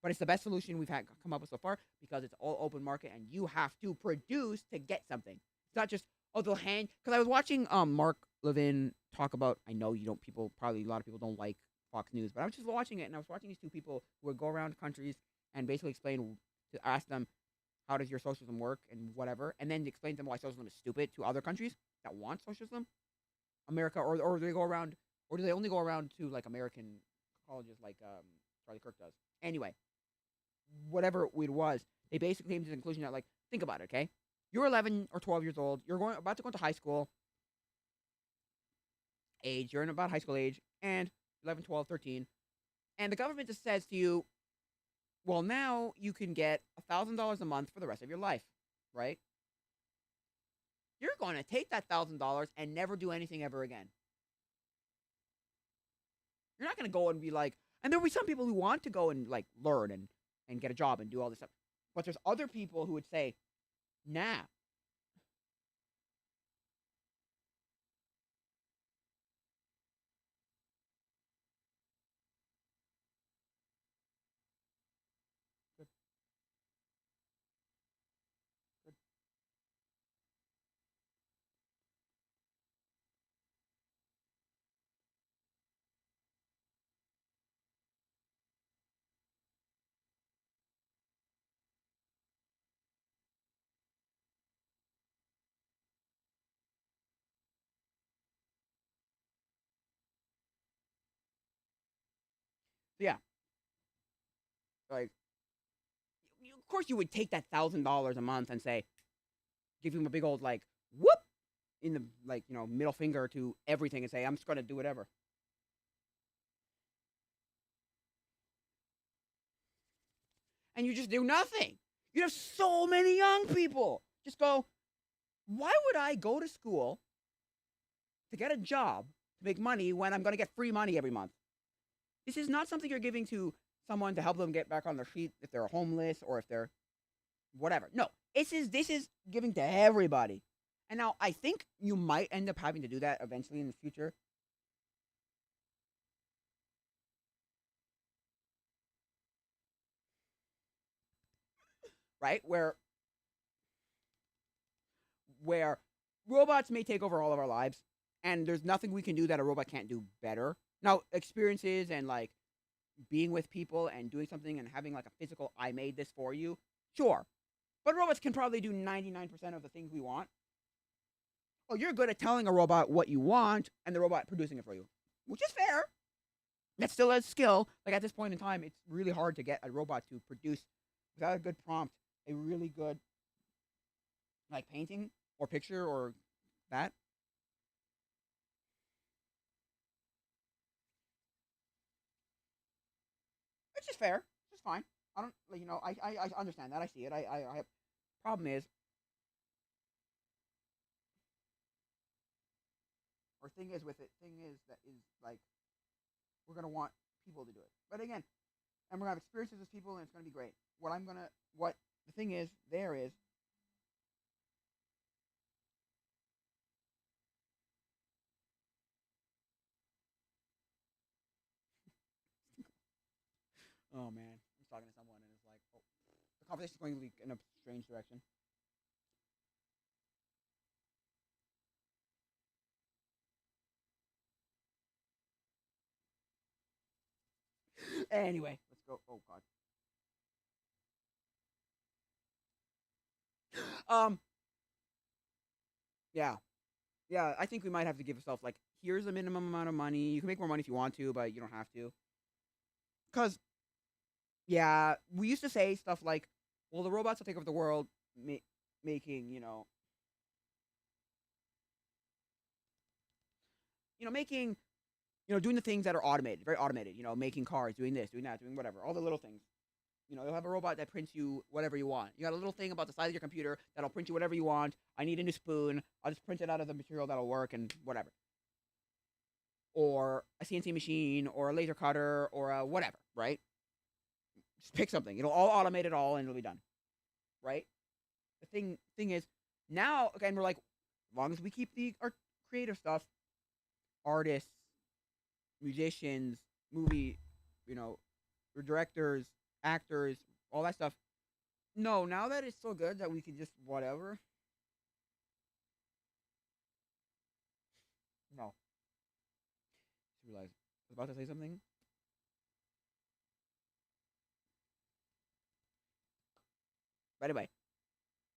Speaker 1: But it's the best solution we've had come up with so far because it's all open market and you have to produce to get something. It's not just they'll hand. Because I was watching Mark Levin talk about. I know you don't people probably a lot of people don't like Fox News, but I was just watching it and I was watching these two people who would go around countries and basically explain to ask them how does your socialism work and whatever, and then explain to them why socialism is stupid to other countries that want socialism, America, or do they go around, or do they only go around to like American colleges like Charlie Kirk does? Anyway, whatever it was, they basically came to the conclusion that like think about it, okay? You're 11 or 12 years old. You're going about to go into high school age. You're in about high school age, and 11, 12, 13, and the government just says to you, well, now you can get $1,000 a month for the rest of your life, right? You're going to take that $1,000 and never do anything ever again. You're not going to go and be like, and there'll be some people who want to go and like learn and get a job and do all this stuff. But there's other people who would say, nah. Good, good. So yeah, like, of course you would take that $1,000 a month and say, give him a big old like whoop in the like middle finger to everything and say I'm just going to do whatever. And you just do nothing. You have so many young people. Just go, why would I go to school to get a job to make money when I'm going to get free money every month? This is not something you're giving to someone to help them get back on their feet if they're homeless or if they're whatever. No, this is giving to everybody. And now I think you might end up having to do that eventually in the future. right? Where robots may take over all of our lives, and there's nothing we can do that a robot can't do better. Now, experiences and like being with people and doing something and having like a physical, I made this for you, sure. But robots can probably do 99% of the things we want. Oh, you're good at telling a robot what you want and the robot producing it for you, which is fair. That's still a skill. Like at this point in time, it's really hard to get a robot to produce without a good prompt, a really good like painting or picture or that. Which is fair. It's fine. I don't like I understand that. I see it. I problem is or thing is with it. Thing is that is like we're gonna want people to do it. But again, and we're gonna have experiences with people, and it's gonna be great. What the thing is there is oh man, I was talking to someone and it's like oh, the conversation's going in a strange direction. Anyway, let's go. Oh god. Um. Yeah. Yeah. I think we might have to give ourselves like here's a minimum amount of money. You can make more money if you want to, but you don't have to. Cause yeah, we used to say stuff like, "Well, the robots will take over the world, making making doing the things that are automated, very automated. Making cars, doing this, doing that, doing whatever, all the little things. You'll have a robot that prints you whatever you want. You got a little thing about the size of your computer that'll print you whatever you want. I need a new spoon. I'll just print it out of the material that'll work and whatever. Or a CNC machine, or a laser cutter, or a whatever, right? Just pick something. It'll all automate it all, and it'll be done, right? The thing is, now again, we're like, as long as we keep the art creative stuff, artists, musicians, movie, you know, directors, actors, all that stuff. No, now that it's so good that we can just whatever. No, just realized I was about to say something. But anyway,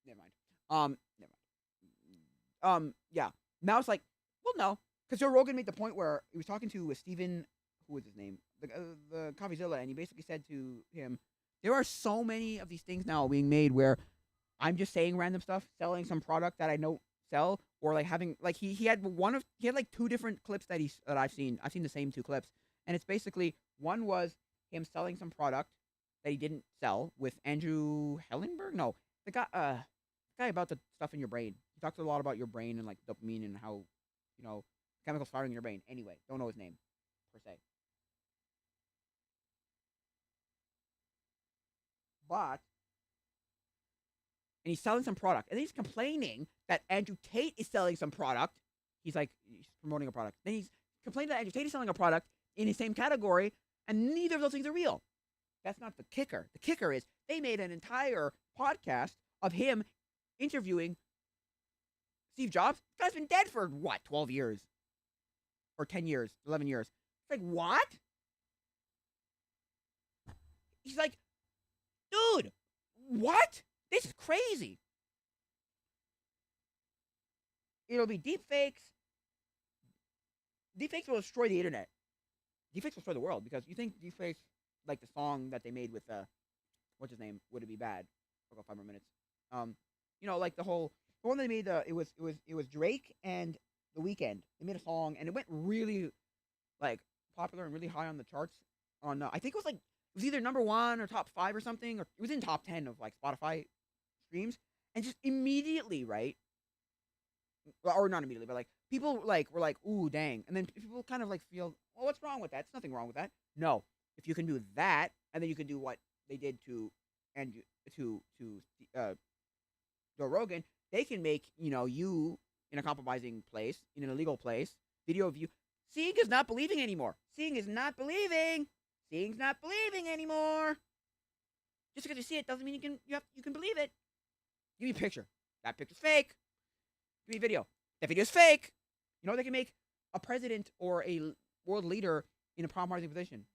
Speaker 1: never mind. Never mind. Yeah. Now it's like, well, no, because Joe Rogan made the point where he was talking to Steven, who was his name, the Coffeezilla, and he basically said to him, there are so many of these things now being made where I'm just saying random stuff, selling some product that I don't sell, or like having like he had like two different clips that I've seen. I've seen the same two clips, and it's basically one was him selling some product that he didn't sell with Andrew Hellenberg. No, the guy about the stuff in your brain. He talks a lot about your brain and like dopamine and how you know chemicals firing in your brain. Anyway, don't know his name per se, but and he's selling some product, and then he's complaining that Andrew Tate is selling some product. He's promoting a product. Then he's complaining that Andrew Tate is selling a product in his same category, and neither of those things are real. That's not the kicker. The kicker is they made an entire podcast of him interviewing Steve Jobs. The guy's been dead for what, 12 years or 10 years, 11 years. It's like what? He's like, dude, what? This is crazy. It'll be deep fakes. Deep fakes will destroy the internet. Deep fakes will destroy the world because you think deep fakes, like the song that they made with what's his name? Would it be bad? I'll go 5 more minutes. Um, like the one they made. It was Drake and The Weeknd. They made a song and it went really like popular and really high on the charts. On I think it was either number one or top five or something, or it was in top 10 of like Spotify streams. And just immediately, right? Or not immediately, but like people like were like, "Ooh, dang!" And then people kind of like feel, "Well, what's wrong with that? There's nothing wrong with that." No, if you can do that, and then you can do what they did to and to Joe Rogan, they can make you in a compromising place, in an illegal place, video of you. Seeing is not believing anymore. Seeing is not believing. Seeing's not believing anymore. Just because you see it doesn't mean you can believe it. Give me a picture. That picture's fake. Give me a video. That video's fake. You know they can make a president or a world leader in a compromising position.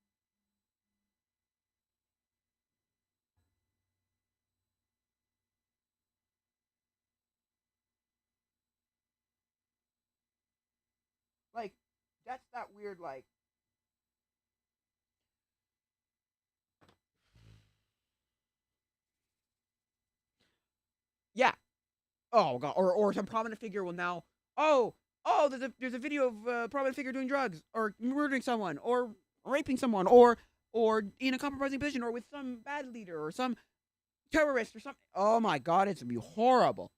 Speaker 1: Like that's that weird like. Yeah. Oh god. Or some prominent figure will now. Oh, there's a video of a prominent figure doing drugs or murdering someone or raping someone or in a compromising position or with some bad leader or some terrorist or something. Oh my god, it's gonna be horrible.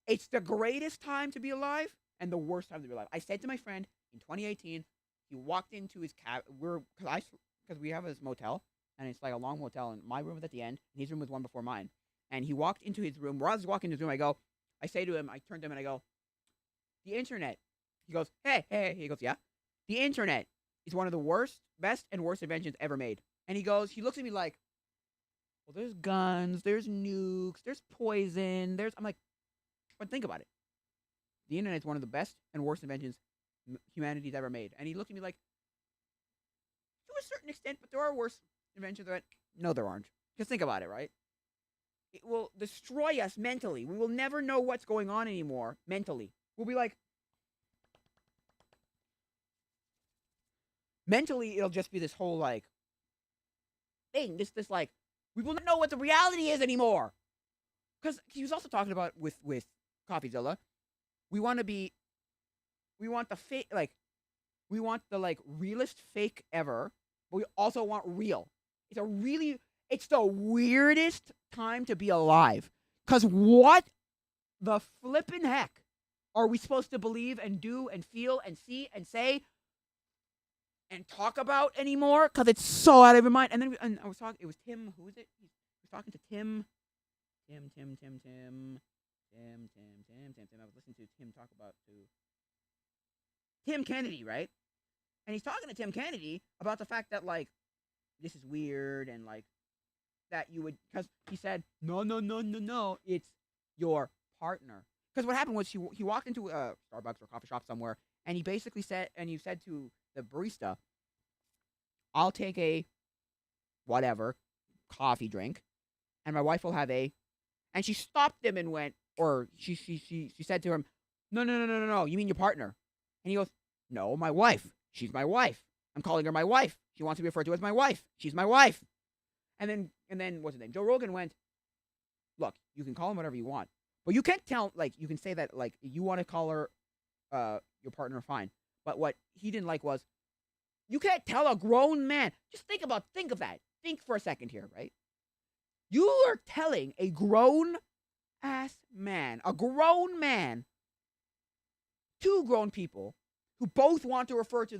Speaker 1: It's the greatest time to be alive and the worst time to be alive. I said to my friend in 2018, he walked into his cab. Because we have this motel and it's like a long motel, and my room was at the end, and his room was one before mine. And he walked into his room. While I was walking into his room, I say to him, I turn to him and I go, the internet. He goes, hey. He goes, yeah. The internet is one of the best and worst inventions ever made. And he looks at me like, well, there's guns, there's nukes, there's poison, I'm like, but think about it. The internet is one of the best and worst inventions humanity's ever made. And he looked at me like, to a certain extent, but there are worse inventions. That no, there aren't. Just think about it, right? It will destroy us mentally. We will never know what's going on anymore mentally. We'll be like, mentally, it'll just be this whole like thing. This like, we will not know what the reality is anymore. Because he was also talking about with CoffeeZilla, we want the fake, like, we want the like realest fake ever, but we also want real. It's the weirdest time to be alive. Because what the flippin' heck are we supposed to believe and do and feel and see and say and talk about anymore? Because it's so out of your mind. And then I was talking, it was Tim, who is it? He was talking to Tim. I was listening to Tim talk about Tim Kennedy, right? And he's talking to Tim Kennedy about the fact that like this is weird and like that you would, because he said no, it's your partner. Because what happened was he walked into a Starbucks or coffee shop somewhere, and he basically said, and you said to the barista, I'll take a whatever coffee drink, and my wife will have a. And she stopped him and went, or she said to him, no, you mean your partner? And he goes, no, my wife. She's my wife. I'm calling her my wife. She wants to be referred to as my wife. She's my wife. And then what's his name? Joe Rogan went, look, you can call him whatever you want, but you can't tell, like, you can say that, like, you want to call her your partner, fine. But what he didn't like was, you can't tell a grown man. Just think of that. Think for a second here, right? You are telling a grown-ass man, two grown people, who both want to refer to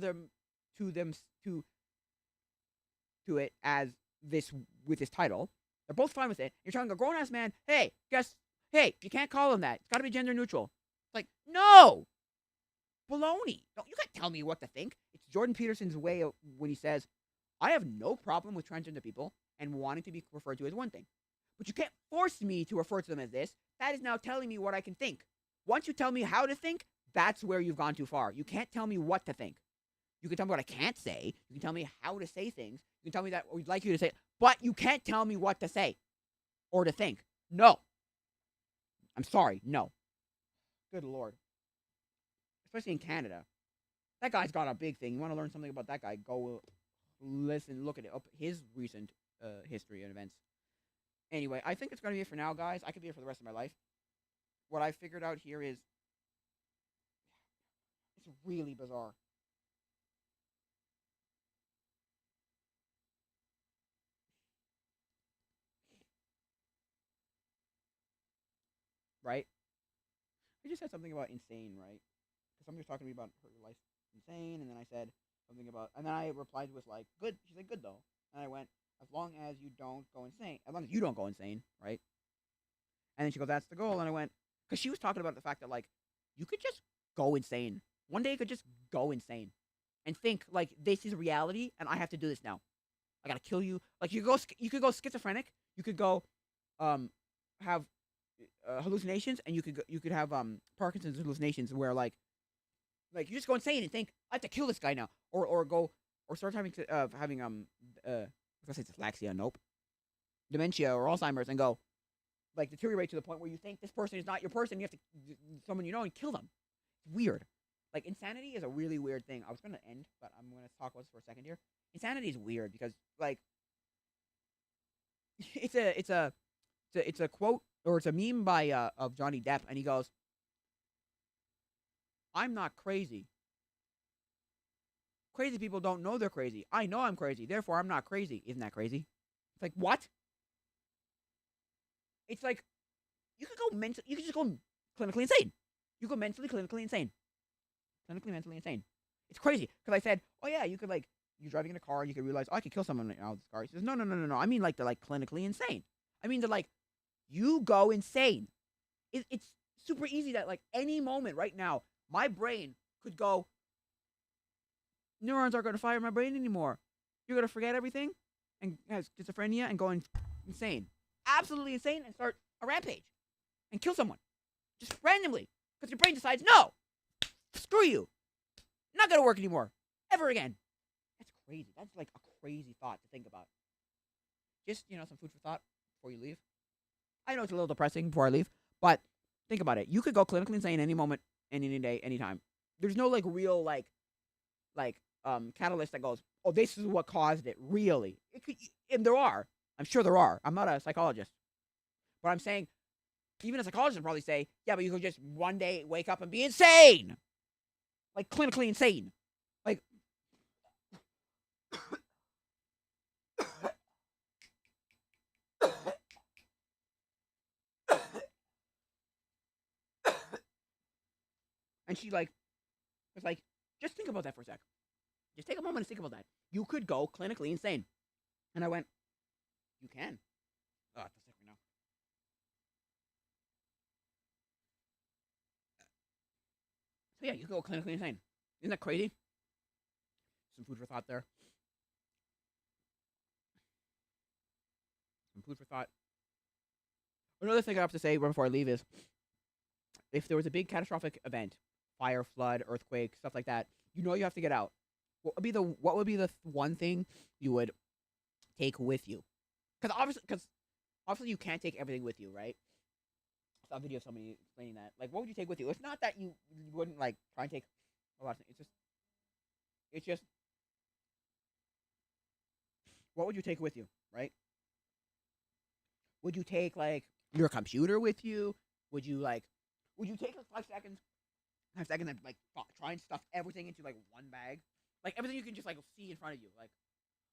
Speaker 1: it as this, with this title. They're both fine with it. You're telling a grown-ass man, hey, you can't call him that. It's got to be gender neutral. It's like, no! Baloney. No, you can't tell me what to think. It's Jordan Peterson's way of, when he says, I have no problem with transgender people and wanting to be referred to as one thing. But you can't force me to refer to them as this. That is now telling me what I can think. Once you tell me how to think, that's where you've gone too far. You can't tell me what to think. You can tell me what I can't say. You can tell me how to say things. You can tell me that we'd like you to say, but you can't tell me what to say or to think. No. I'm sorry. No. Good Lord. Especially in Canada. That guy's got a big thing. You want to learn something about that guy, go listen, look at it, up his recent history and events. Anyway, I think it's going to be it for now, guys. I could be here for the rest of my life. What I figured out here is, it's really bizarre. Right? I just said something about insane, right? Because somebody was talking to me about her life insane, and then I said something about, and then I replied with like, good. She said, good though. And I went, as long as you don't go insane. As long as you don't go insane, right? And then she goes, that's the goal. And I went, because she was talking about the fact that, like, you could just go insane. One day you could just go insane and think, like, this is reality, and I have to do this now. I gotta kill you. Like, you could go schizophrenic. You could go, have hallucinations, and you could have Parkinson's hallucinations where like you just go insane and think I have to kill this guy now, or go or start having I was gonna say dyslexia, nope, dementia or Alzheimer's, and go like deteriorate to the point where you think this person is not your person. You have to someone you know and kill them. It's weird. Like insanity is a really weird thing. I was gonna end, but I'm gonna talk about this for a second here. Insanity is weird because like it's a quote or it's a meme by of Johnny Depp, and he goes, "I'm not crazy. Crazy people don't know they're crazy. I know I'm crazy, therefore I'm not crazy." Isn't that crazy? It's like what? It's like you could go mental. You could just go clinically insane. You go mentally, clinically insane. Clinically, mentally insane. It's crazy because I said, "Oh yeah, you could like you're driving in a car, and you could realize, oh, I could kill someone right now with this car." He says, "No, no, no, no, no. I mean like the like clinically insane. I mean the like you go insane. It's super easy that like any moment right now, my brain could go. Neurons aren't going to fire my brain anymore. You're going to forget everything, and has schizophrenia and go insane, absolutely insane, and start a rampage and kill someone just randomly because your brain decides, no, screw you, not going to work anymore ever again." That's crazy. That's like a crazy thought to think about. Just some food for thought before you leave. I know it's a little depressing before I leave, but think about it. You could go clinically insane any moment, any day, anytime. There's no like real catalyst that goes, oh, this is what caused it. Really, it could, and there are. I'm sure there are. I'm not a psychologist, but I'm saying even a psychologist would probably say, yeah, but you could just one day wake up and be insane, like clinically insane, like. And she like was like, just think about that for a sec. Just take a moment and think about that. You could go clinically insane. And I went, you can. Oh, it's sick right now. So yeah, you could go clinically insane. Isn't that crazy? Some food for thought there. Some food for thought. Another thing I have to say right before I leave is, if there was a big catastrophic event, fire, flood, earthquake, stuff like that, you have to get out. What would be the one thing you would take with you? Because obviously you can't take everything with you, right? I saw a video of somebody explaining that. Like, what would you take with you? It's not that you wouldn't like try and take a lot of things. It's just what would you take with you, right? Would you take like your computer with you? Would you take like 5 seconds, 5 seconds, and like try and stuff everything into like one bag, like everything you can just like see in front of you,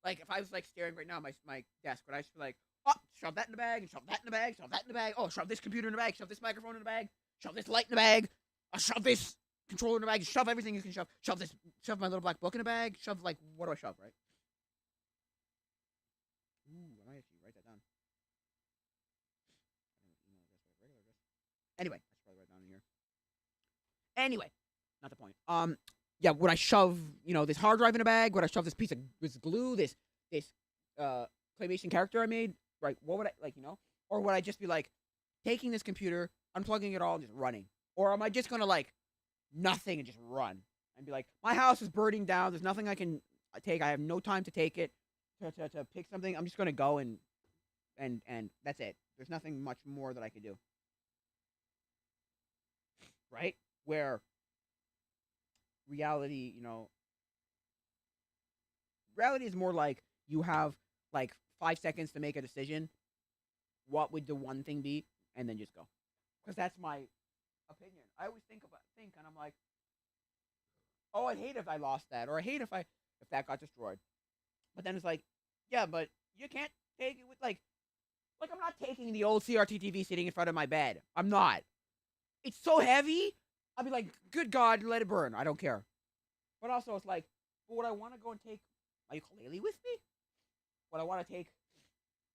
Speaker 1: like if I was like staring right now at my desk, would I just be like, oh, shove that in the bag, and shove that in the bag, shove that in the bag, oh, shove this computer in the bag, shove this microphone in the bag, shove this light in the bag, shove this controller in the bag, shove everything you can shove my little black book in the bag, shove like what do I shove, right? Ooh, I might actually write that down. I don't know, email address, but regular address. Anyway, I should probably write it down in here. Anyway, not the point. Yeah, would I shove this hard drive in a bag? Would I shove this piece of this glue, this claymation character I made? Right? What would I or would I just be like taking this computer, unplugging it all, and just running? Or am I just gonna like nothing and just run and be like, my house is burning down. There's nothing I can take. I have no time to take it to pick something. I'm just gonna go and that's it. There's nothing much more that I could do. Right? Where reality, reality is more like you have like 5 seconds to make a decision. What would the one thing be? And then just go. Because that's my opinion. I always think, and I'm like, oh, I'd hate if I lost that, or I hate if that got destroyed. But then it's like, yeah, but you can't take it with like I'm not taking the old CRT TV sitting in front of my bed. I'm not. It's so heavy. I'd be like, good God, let it burn. I don't care. But also, it's like, would I want to go and take my ukulele with me? Would I want to take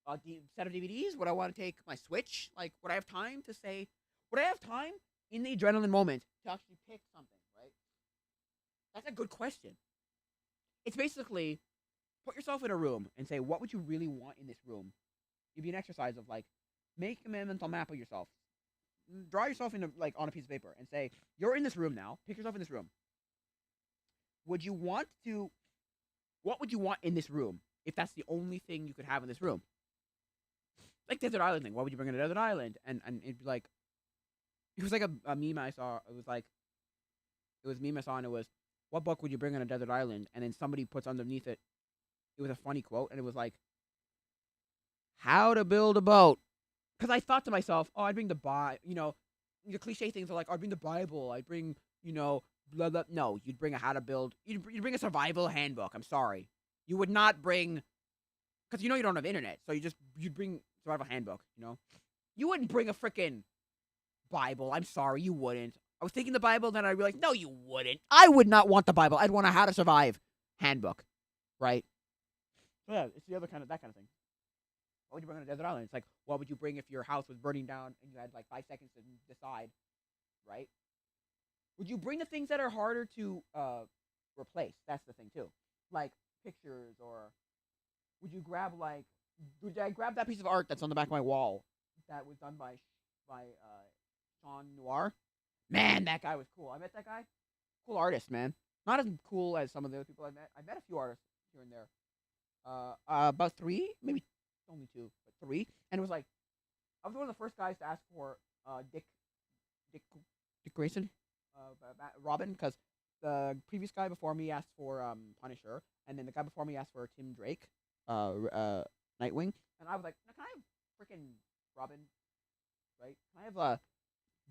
Speaker 1: a set of DVDs? Would I want to take my Switch? Like, would I have time to say, would I have time in the adrenaline moment to actually pick something, right? That's a good question. It's basically put yourself in a room and say, what would you really want in this room? It'd be an exercise of like make a mental map of yourself. Draw yourself in like on a piece of paper and say you're in this room now. Pick yourself in this room. Would you want to? What would you want in this room if that's the only thing you could have in this room? Like desert island thing. What would you bring in a desert island? And it'd be like it was like a meme I saw. It was like it was a meme I saw and it was what book would you bring on a desert island? And then somebody puts underneath it. It was a funny quote and it was like how to build a boat. Because I thought to myself, oh, I'd bring the cliche things are like, I'd bring the Bible, I'd bring, blah, blah. No, you'd bring a how to build, you'd bring a survival handbook. I'm sorry. You would not bring, because you don't have internet, so you'd bring survival handbook. You wouldn't bring a freaking Bible. I'm sorry, you wouldn't. I was thinking the Bible, then I realized, no, you wouldn't. I would not want the Bible. I'd want a how to survive handbook, right? So yeah, it's that kind of thing. What would you bring on a desert island? It's like, what would you bring if your house was burning down and you had like 5 seconds to decide, right? Would you bring the things that are harder to replace? That's the thing too, like pictures, or would I grab that piece of art that's on the back of my wall that was done by Sean Noir? Man, that guy was cool. I met that guy. Cool artist, man. Not as cool as some of the other people I met. I met a few artists here and there. About 3, maybe only 2, but 3. And it was like I was one of the first guys to ask for Dick Grayson, Robin, because the previous guy before me asked for Punisher, and then the guy before me asked for Tim Drake, Nightwing, and I was like, can I have freaking Robin? Right? Can I have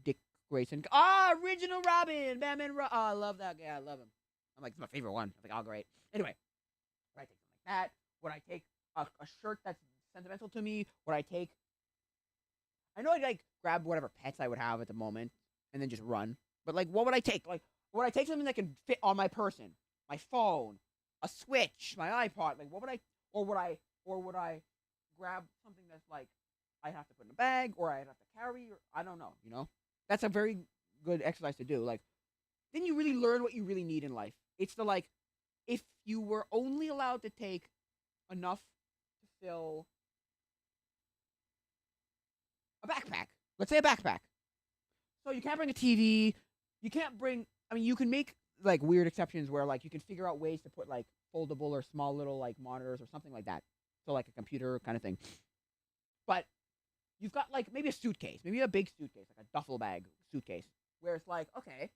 Speaker 1: Dick Grayson? Original Robin, Batman. I love that guy. I love him. I'm like, it's my favorite one. I'm like, oh great. Anyway, would I take something like that? Would I take a shirt that's sentimental to me? Would I take? I know I'd like grab whatever pets I would have at the moment and then just run. But like, what would I take? Like, would I take something that can fit on my person, my phone, a Switch, my iPod? Like, what would I? Or would I grab something that's like I have to put in a bag or I have to carry? Or I don't know. That's a very good exercise to do. Like, then you really learn what you really need in life. It's the like, if you were only allowed to take enough to fill a backpack. Let's say a backpack. So you can't bring a TV. You can't bring. I mean, you can make like weird exceptions where like you can figure out ways to put like foldable or small little like monitors or something like that. So like a computer kind of thing. But you've got like maybe a suitcase, maybe a big suitcase, like a duffel bag suitcase, where it's like okay,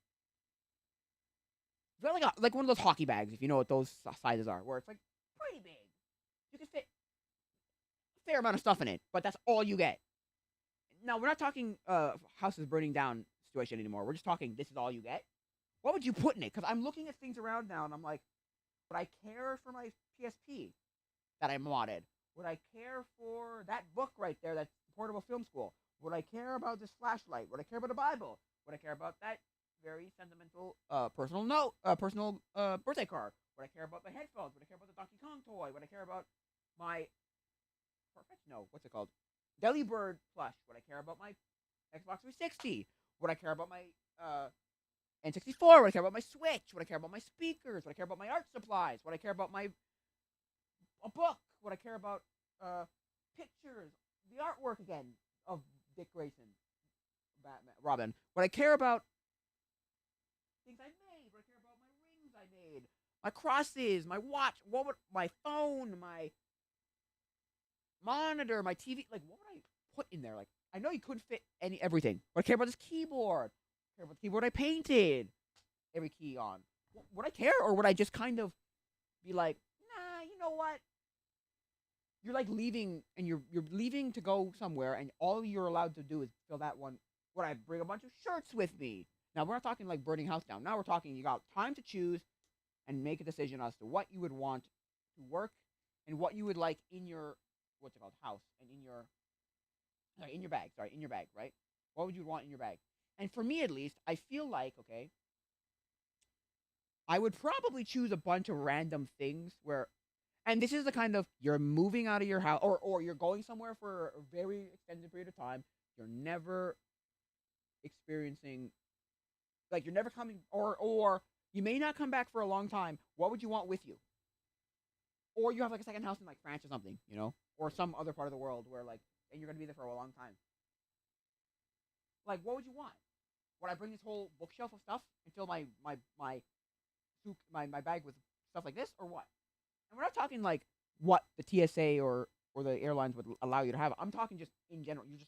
Speaker 1: you've got like one of those hockey bags, if you know what those sizes are, where it's like pretty big. You can fit a fair amount of stuff in it, but that's all you get. Now we're not talking houses burning down situation anymore. We're just talking this is all you get. What would you put in it? Because I'm looking at things around now and I'm like, would I care for my PSP that I modded? Would I care for that book right there, that's portable film school? Would I care about this flashlight? Would I care about a Bible? Would I care about that very sentimental personal birthday card? Would I care about my headphones? Would I care about the Donkey Kong toy? Would I care about my what's it called? Delibird plush. Would I care about my Xbox 360? Would I care about my N64? Would I care about my Switch? Would I care about my speakers? Would I care about my art supplies? Would I care about a book? Would I care about pictures, the artwork again of Dick Grayson, Batman, Robin? Would I care about things I made? Would I care about my rings I made, my crosses, my watch? What would my phone, my monitor, my TV? Like, what would I put in there? Like, I know you couldn't fit everything. Would I care about this keyboard? Care about the keyboard I painted every key on? Would I care, or would I just kind of be like, nah, you know what? You're like leaving, and you're leaving to go somewhere, and all you're allowed to do is fill that one. Would I bring a bunch of shirts with me? Now we're not talking like burning house down. Now we're talking you got time to choose and make a decision as to what you would want to work and what you would like in your house and in your bag. Sorry, in your bag, right? What would you want in your bag? And for me, at least, I feel like okay, I would probably choose a bunch of random things where. And this is the kind of you're moving out of your house or you're going somewhere for a very extended period of time. You're never experiencing, like you're never coming, or you may not come back for a long time. What would you want with you? or you have like a second house in like France or something, you know, or some other part of the world where like, and you're gonna be there for a long time. Like, what would you want? Would I bring this whole bookshelf of stuff and fill my bag with stuff like this, or what? And we're not talking like what the TSA or the airlines would allow you to have. I'm talking just in general. You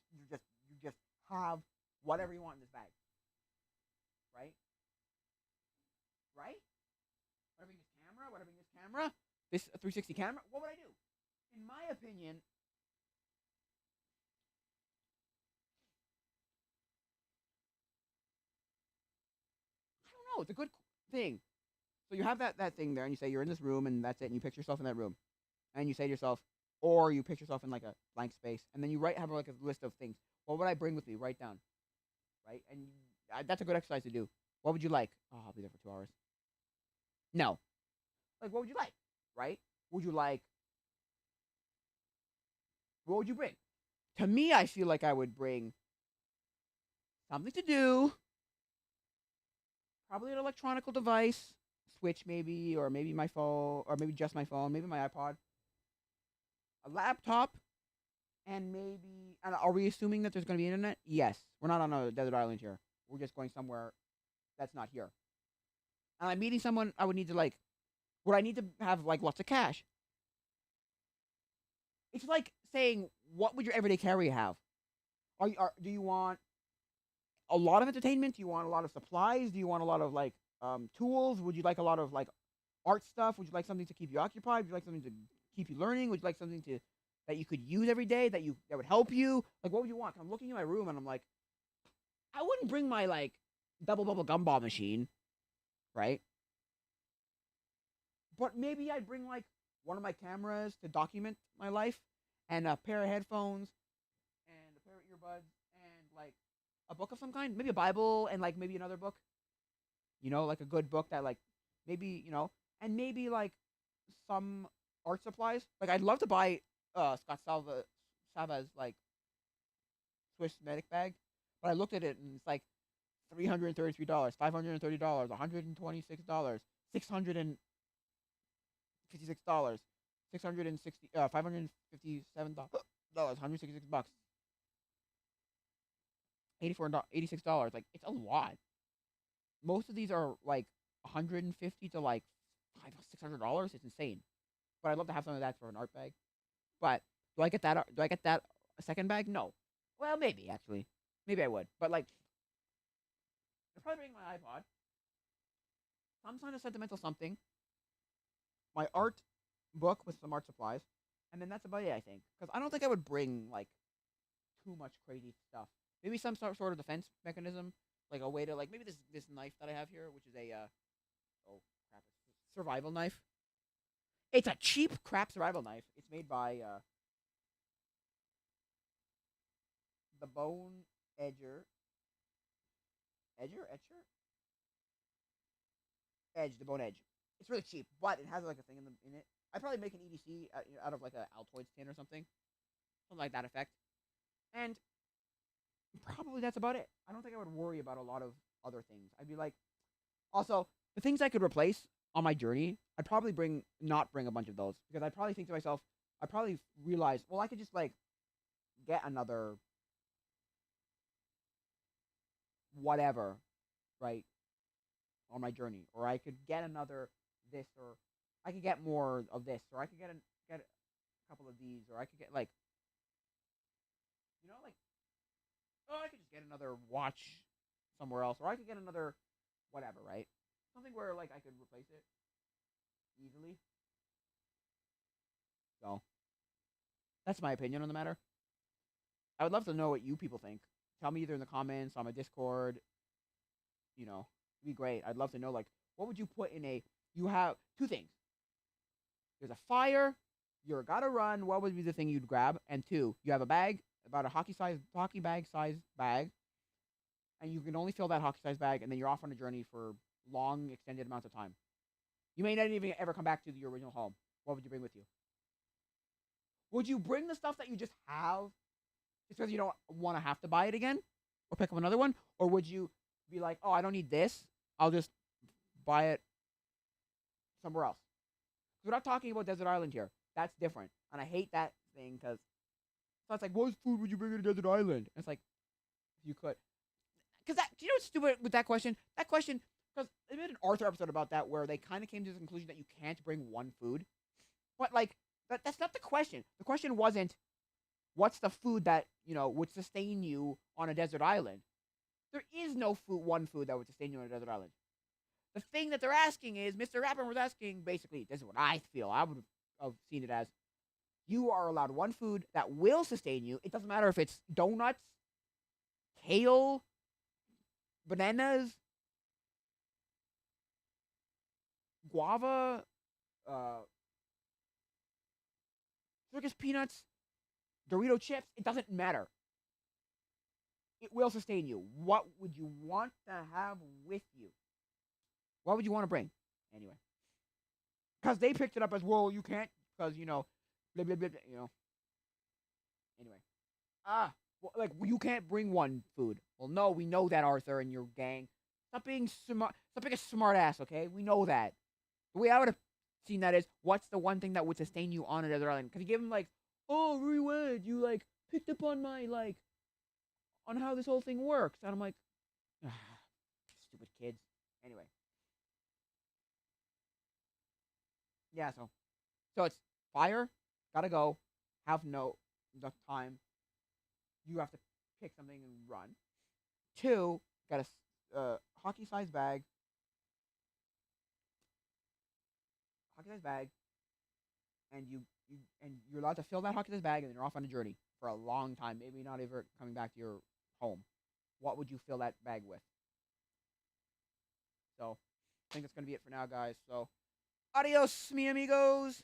Speaker 1: just have whatever you want in this bag, right? Right? Would I bring this camera? Would I bring this camera? This 360 camera? What would I do? In my opinion, I don't know. It's a good thing. So you have that thing there, and you say you're in this room, and that's it. And you picture yourself in that room, and you say to yourself, or you picture yourself in like a blank space, and then you have like a list of things. What would I bring with me? Write down, right? And that's a good exercise to do. What would you like? Oh, I'll be there for 2 hours. No, like what would you like? Right? Would you like? What would you bring? To me, I feel like I would bring something to do, probably an electronical device, Switch maybe, or maybe my phone, or maybe just my phone, maybe my iPod, a laptop, and maybe. And are we assuming that there's going to be internet? Yes. We're not on a desert island here. We're just going somewhere that's not here. And I'm meeting someone. I would need to like. Would I need to have like lots of cash? It's like saying, what would your everyday carry have? Do you want a lot of entertainment? Do you want a lot of supplies? Do you want a lot of like tools? Would you like a lot of like art stuff? Would you like something to keep you occupied? Would you like something to keep you learning? Would you like something to that you could use every day that would help you? Like what would you want? I'm looking in my room and I'm like, I wouldn't bring my like double bubble gumball machine, right? But maybe I'd bring like one of my cameras to document my life, and a pair of headphones, and a pair of earbuds, and like a book of some kind, maybe a Bible, and like maybe another book, like a good book that like maybe and maybe like some art supplies. Like I'd love to buy Scott Sava's like Swiss medic bag, but I looked at it and it's like $333, $530, $126, $656, 660 $557, $166, $86. Like it's a lot. Most of these are like 150 to like $600. It's insane. But I'd love to have some of that for an art bag. But do I get that? Do I get that a second bag? No. Well, maybe actually. Maybe I would. But like, I'd probably bring my iPod, some kind of sentimental something, my art book with some art supplies, and then that's about it. I think because I don't think I would bring like too much crazy stuff. Maybe some sort of defense mechanism, like a way to like maybe this knife that I have here, which is a oh crap, it's a survival knife. It's a cheap crap survival knife. It's made by the Bone Etcher, the Bone Edge. It's really cheap, but it has like a thing in it. I'd probably make an EDC out of like a Altoids tin or something like that effect. And probably that's about it. I don't think I would worry about a lot of other things. I'd be like, also the things I could replace on my journey. I'd probably not bring a bunch of those because I'd probably think to myself, I probably realize, well, I could just like get another whatever, right, on my journey, or I could get another this, or I could get more of this, or I could get a couple of these, or I could get like, like, oh, I could just get another watch somewhere else, or I could get another whatever, right? Something where like I could replace it easily. So that's my opinion on the matter. I would love to know what you people think. Tell me either in the comments on my Discord. It'd be great. I'd love to know like what would you put in a. You have two things. There's a fire. You're gotta run. What would be the thing you'd grab? And two, you have a bag, about a hockey bag size bag, and you can only fill that hockey size bag, and then you're off on a journey for long, extended amounts of time. You may not even ever come back to your original home. What would you bring with you? Would you bring the stuff that you just have just because you don't want to have to buy it again or pick up another one? Or would you be like, oh, I don't need this. I'll just buy it somewhere else. We're not talking about desert island here. That's different, and I hate that thing because so it's like, what food would you bring to a desert island? And it's like, if you could, because that, do you know what's stupid with that question? That question, because they made an Arthur episode about that where they kind of came to the conclusion that you can't bring one food, but like that's not the question. The question wasn't what's the food that would sustain you on a desert island. There is no one food that would sustain you on a desert island. The thing that they're asking is, Mr. Rapper was asking, basically, this is what I feel. I would have seen it as, you are allowed one food that will sustain you. It doesn't matter if it's donuts, kale, bananas, guava, circus peanuts, Dorito chips. It doesn't matter. It will sustain you. What would you want to have with you? What would you want to bring? Anyway. Because they picked it up as, well, you can't, because, blah, blah, blah, Anyway. Well, like, you can't bring one food. Well, no, we know that, Arthur, and your gang. Stop being smart. Stop being a smart ass, okay? We know that. The way I would have seen that is, what's the one thing that would sustain you on a desert island? Because you give him, like, oh, rewind, you, like, picked up on my, like, on how this whole thing works. And I'm like, stupid kids. Anyway. Yeah, so it's fire, gotta go, have the time. You have to pick something and run. 2, got a hockey-sized bag. Hockey-sized bag, and you're allowed to fill that hockey-sized bag, and then you're off on a journey for a long time. Maybe not ever coming back to your home. What would you fill that bag with? So, I think that's gonna be it for now, guys. So, adios, mi amigos.